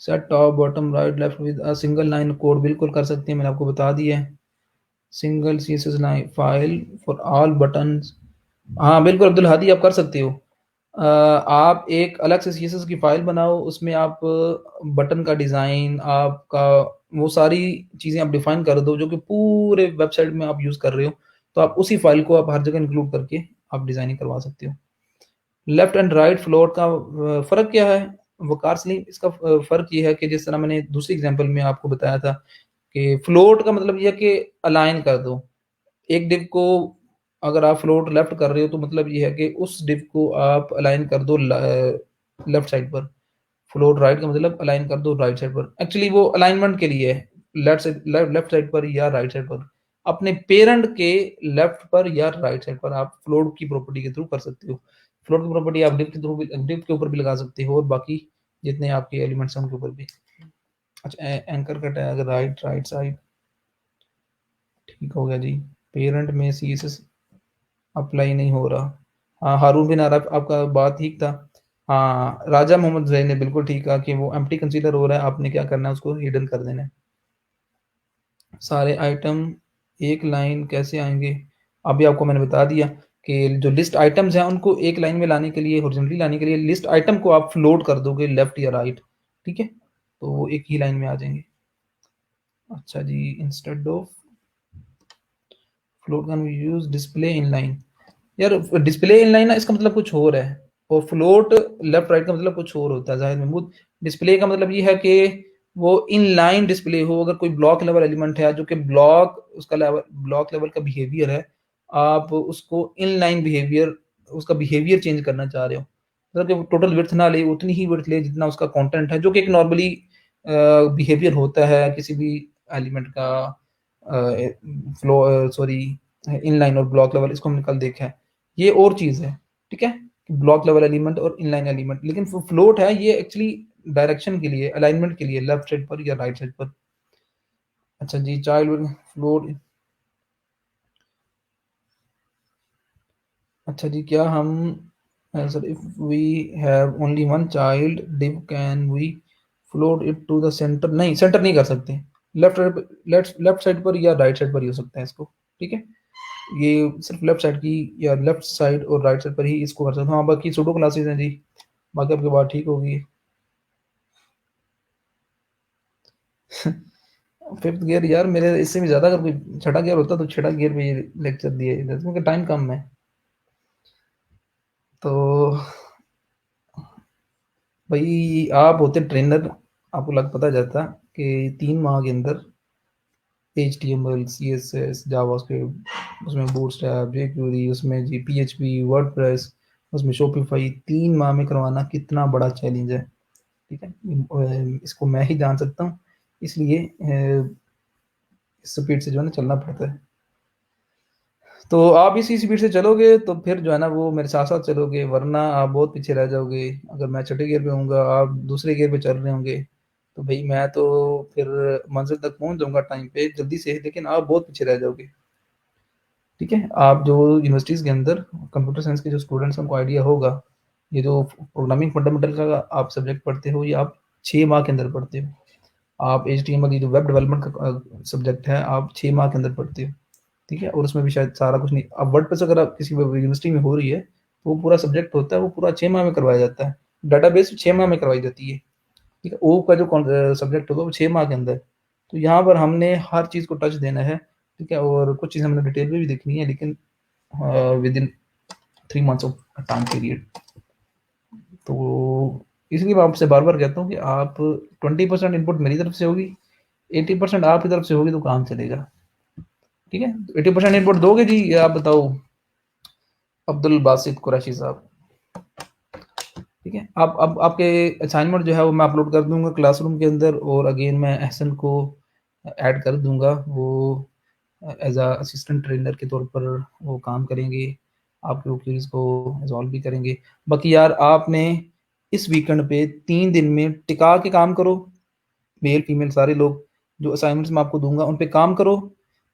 set top bottom right left with a single line code, बिल्कुल कर सकते हैं, मैंने आपको बता दिया है। Single CSS line file for all buttons, हाँ बिल्कुल अब्दुल हादी आप कर सकते हो। आप एक अलग से सीएसएस की फाइल बनाओ, उसमें आप बटन का डिज़ाइन आपका वो सारी चीज़ें आप डिफाइन कर दो जो कि पूरे वेबसाइट में आप यूज़ कर रहे हो, तो आप उसी फाइल को आप हर जगह इंक्लूड करके आप डिज़ाइनिंग करवा सकते हो। लेफ्ट एंड राइट फ्लोट का फ़र्क क्या है? वकार सलीम, इसका फ़र्क ये है कि जिस तरह मैंने दूसरी एग्जांपल में आपको बताया था कि फ्लोट का मतलब ये है कि अलाइन कर दो। एक डिव को अगर आप फ्लोट लेफ्ट कर रहे हो तो मतलब ये है कि उस डिव को आप अलाइन कर दो लेफ्ट साइड पर। फ्लोट राइट का मतलब अलाइन कर दो राइट साइड पर। एक्चुअली वो अलाइनमेंट के लिए है, लेफ्ट साइड पर या राइट साइड पर। अपने पेरेंट के लेफ्ट पर या राइट साइड पर आप फ्लोट की प्रॉपर्टी के थ्रू कर सकते हो। फ्लोट की प्रॉपर्टी आप डिव के थ्रू भी, डिव के ऊपर भी लगा सकते हो, और बाकी जितने आपके एलिमेंट्स हैं उनके ऊपर भी। अच्छा, एंकर का टैग राइट राइट साइड, ठीक हो गया जी। पेरेंट में सीएसएस अप्लाई नहीं हो रहा। हाँ, हारून बिन आरफ आपका बात ठीक था। हाँ, राजा मोहम्मद जैन ने बिल्कुल ठीक कहा कि वो एम्प्टी कंसीडर हो रहा है, आपने क्या करना है उसको हिडन कर देना है। सारे आइटम एक लाइन कैसे आएंगे? अभी आपको मैंने बता दिया कि जो लिस्ट आइटम्स हैं उनको एक लाइन में लाने के लिए, हॉरिजॉन्टली लाने के लिए लिस्ट आइटम को आप फ्लोट कर दोगे लेफ्ट या राइट, ठीक है, तो वो एक ही लाइन में आ जाएंगे। अच्छा जी, instead of float can we use display inline. यार डिस्प्ले इन लाइन ना, इसका मतलब कुछ और है। और फ्लोट लेफ्ट राइट का मतलब कुछ और होता है ज़ाहिर महमूद। डिस्प्ले का मतलब ये है कि वो इनलाइन डिस्प्ले हो। अगर कोई ब्लॉक लेवल एलिमेंट है जो कि ब्लॉक लेवल का बिहेवियर है, आप उसको इनलाइन बिहेवियर, उसका बिहेवियर चेंज करना चाह रहे हो, मतलब कि टोटल विड्थ ना ले, उतनी ही विड्थ ले जितना उसका कंटेंट है, जो कि एक नॉर्मली बिहेवियर होता है किसी भी एलिमेंट का। फ्लो सॉरी, इनलाइन और ब्लॉक लेवल इसको हमने कल देखा है, ये और चीज़ है। ठीक है, ब्लॉक लेवल एलिमेंट और इनलाइन एलिमेंट। लेकिन फ्लोट है ये एक्चुअली डायरेक्शन के लिए, अलाइनमेंट के लिए, लेफ्ट साइड पर या राइट साइड पर। अच्छा जी, चाइल्ड फ्लोट। अच्छा जी, क्या हम sir if we have only one child div can we float it to the centre? नहीं, सेंटर नहीं कर सकते। लेफ्ट लेफ्ट साइड पर या राइट साइड पर ही हो सकता है इसको। ठीक है, ये सिर्फ लेफ्ट साइड की या लेफ्ट साइड और राइट साइड पर ही इसको कर सकते हैं। हाँ, बाकी सूडो क्लासेस हैं जी, बाकी आपकी बात ठीक होगी। फिफ्थ गियर यार, मेरे इससे भी ज्यादा अगर कोई छठा गियर होता तो छठा गियर में ये लेक्चर दिए, क्योंकि टाइम कम है। तो भाई आप होते ट्रेनर, आपको लग पता जाता कि 3 माह के अंदर HTML, CSS, जावास्क्रिप्ट, उसमें बूटस्ट्रैप, jQuery, उसमें जी PHP, वर्डप्रेस, उसमें शॉपिफाई 3 माह में करवाना कितना बड़ा चैलेंज है। ठीक है, इसको मैं ही जान सकता हूँ, इसलिए इस स्पीड से जो है ना चलना पड़ता है। तो आप इसी स्पीड से चलोगे तो फिर जो है ना वो मेरे साथ साथ चलोगे, वरना आप बहुत पीछे रह जाओगे। अगर मैं छठे गियर पे होऊंगा, आप दूसरे गियर पे चल रहे होंगे, तो भाई मैं तो फिर मंजिल तक पहुंच जाऊंगा टाइम पे जल्दी से, लेकिन आप बहुत पीछे रह जाओगे। ठीक है, आप जो यूनिवर्सिटीज़ के अंदर कंप्यूटर साइंस के जो स्टूडेंट्स हैं उनको आइडिया होगा, ये जो प्रोग्रामिंग फंडामेंटल का आप सब्जेक्ट पढ़ते हो, ये आप 6 माह के अंदर पढ़ते हो। आप HTML, ये जो वेब डेवलपमेंट का सब्जेक्ट है, आप 6 माह के अंदर पढ़ते हो। ठीक है, और उसमें भी शायद सारा कुछ नहीं। अब वर्डप्रेस अगर आप किसी यूनिवर्सिटी में हो रही है, तो वो पूरा सब्जेक्ट होता है, वो पूरा 6 माह में करवाया जाता है। डेटाबेस 6 माह में करवाई जाती है। ठीक है, ओ का जो सब्जेक्ट होगा वो 6 माह के अंदर। तो यहाँ पर हमने हर चीज़ को टच देना है। ठीक है, और कुछ चीज़ हमने डिटेल में भी देखनी है, लेकिन with in 3 months of time period. तो इसलिए मैं आपसे बार बार कहता हूँ कि आप 20% इनपुट मेरी तरफ से होगी, 80% आपकी तरफ से होगी, तो काम चलेगा। ठीक है, 80% इनपुट दोगे जी, या आप बताओ अब्दुल बासित कुरैशी साहब। ठीक है, आप अब आपके असाइनमेंट जो है वो मैं अपलोड कर दूंगा क्लासरूम के अंदर, और अगेन मैं एहसन को ऐड कर दूंगा, वो एज अ असिस्टेंट ट्रेनर के तौर पर वो काम करेंगे, आपके वो क्वेरीज को रिजॉल्व भी करेंगे। बाकी यार आपने इस वीकेंड पे 3 दिन में टिका के काम करो, मेल फीमेल सारे लोग, जो असाइनमेंट्स मैं आपको दूंगा उन पे काम करो।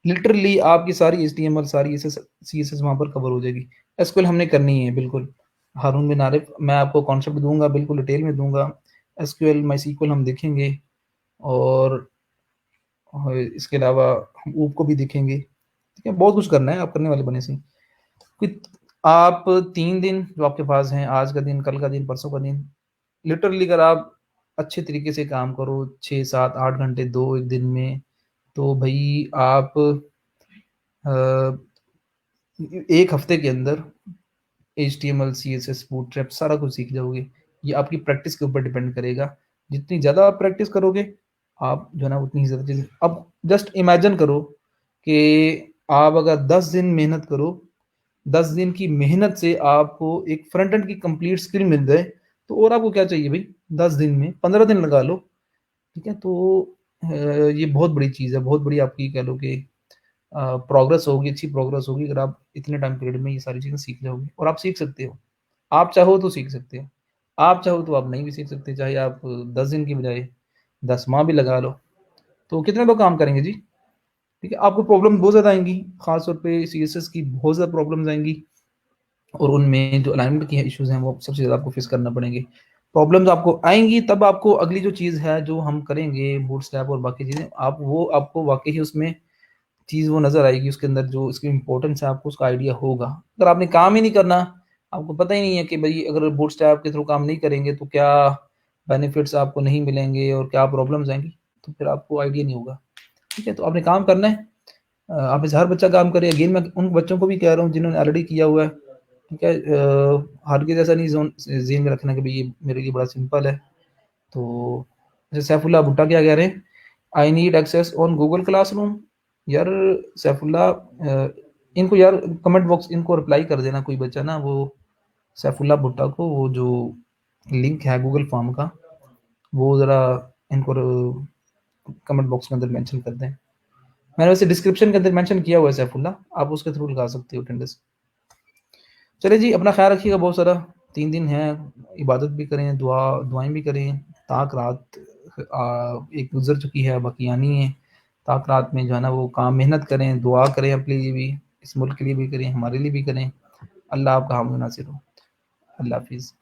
लिटरली आपकी सारी HTML, सारी CSS वहाँ पर कवर हो जाएगी। SQL हमने करनी है बिल्कुल। हारून बिन आरिफ, मैं आपको कॉन्सेप्ट दूंगा, बिल्कुल डिटेल में दूंगा। SQL, MySQL हम देखेंगे, और इसके अलावा हम ऊप को भी देखेंगे। ठीक है, बहुत कुछ करना है, आप करने वाले बने से। कि आप 3 दिन जो आपके पास हैं, आज का दिन, कल का दिन, परसों का दिन, लिटरली अगर आप अच्छे तरीके से काम करो, 6 7 8 घंटे दो एक दिन में, तो भाई आप एक हफ्ते के अंदर HTML, CSS, बूटस्ट्रैप सारा कुछ सीख जाओगे। ये आपकी प्रैक्टिस के ऊपर डिपेंड करेगा। जितनी ज़्यादा आप प्रैक्टिस करोगे, आप जो है ना उतनी ही ज़्यादा चीज़ें। अब जस्ट इमेजिन करो कि आप अगर 10 दिन मेहनत करो, 10 दिन की मेहनत से आपको एक फ्रंट एंड की कंप्लीट स्किल मिल जाए, तो और आपको क्या चाहिए भाई? 10 दिन में 15 दिन लगा लो। ठीक है, तो ये बहुत बड़ी चीज़ है, बहुत बड़ी आपकी कह लो कि प्रोग्रेस होगी, अच्छी प्रोग्रेस होगी, अगर आप इतने टाइम पीरियड में ये सारी चीज़ें सीख जाओगे। और आप सीख सकते हो, आप चाहो तो सीख सकते हो, आप चाहो तो आप नहीं भी सीख सकते। चाहे आप 10 दिन की बजाय 10 माह भी लगा लो, तो कितने लोग काम करेंगे जी? ठीक है, आपको प्रॉब्लम बहुत ज़्यादा आएंगी, खासतौर पे CSS की बहुत ज़्यादा प्रॉब्लम्स आएंगी, और उनमें जो अलाइनमेंट की इश्यूज हैं वो सबसे ज़्यादा आपको फेस करना पड़ेंगे। प्रॉब्लम्स आपको आएंगी, तब आपको अगली जो चीज़ है जो हम करेंगे, बूटस्ट्रैप और बाकी चीज़ें, आप वो आपको वाकई ही उसमें चीज़ वो नज़र आएगी, उसके अंदर जो इसकी इम्पोर्टेंस है आपको उसका आइडिया होगा। अगर आपने काम ही नहीं करना, आपको पता ही नहीं है कि भाई अगर बूटस्ट्रैप के थ्रू काम नहीं करेंगे तो क्या बेनिफिट्स आपको नहीं मिलेंगे और क्या प्रॉब्लम्स आएंगी, तो फिर आपको आइडिया नहीं होगा। ठीक है, तो आपने काम करना है। आप में से हर बच्चा काम करे। अगेन मैं उन बच्चों को भी कह रहा हूँ जिन्होंने ऑलरेडी किया हुआ है, ठीक है? हर किसी ऐसा नहीं ज़हन में रखना कि भई ये मेरे लिए बड़ा सिंपल है। तो जैसे सैफुल्लाह भुट्टा क्या कह रहे हैं, I need access on Google classroom. यार सैफुल्लाह इनको यार कमेंट बॉक्स इनको रिप्लाई कर देना कोई बच्चा ना, वो सैफुल्लाह भुट्टा को वो जो लिंक है गूगल फॉर्म का, वो ज़रा इनको कमेंट बॉक्स के अंदर मेंशन कर दें। मैंने वैसे डिस्क्रिप्शन के अंदर मेंशन किया हुआ है सैफुल्लाह, आप उसके थ्रू लगा सकते हो अटेंडेंस। चलिए जी, अपना ख़्याल रखिएगा बहुत सारा, 3 दिन हैं, इबादत भी करें, दुआएँ भी करें, ताक रात एक गुज़र चुकी है, बाकी आनी है। ताक रात में जो है ना वो काम मेहनत करें, दुआ करें अपने लिए भी, इस मुल्क के लिए भी करें, हमारे लिए भी करें। अल्लाह आपका हामी नासिर हो। अल्लाह हाफ़िज़।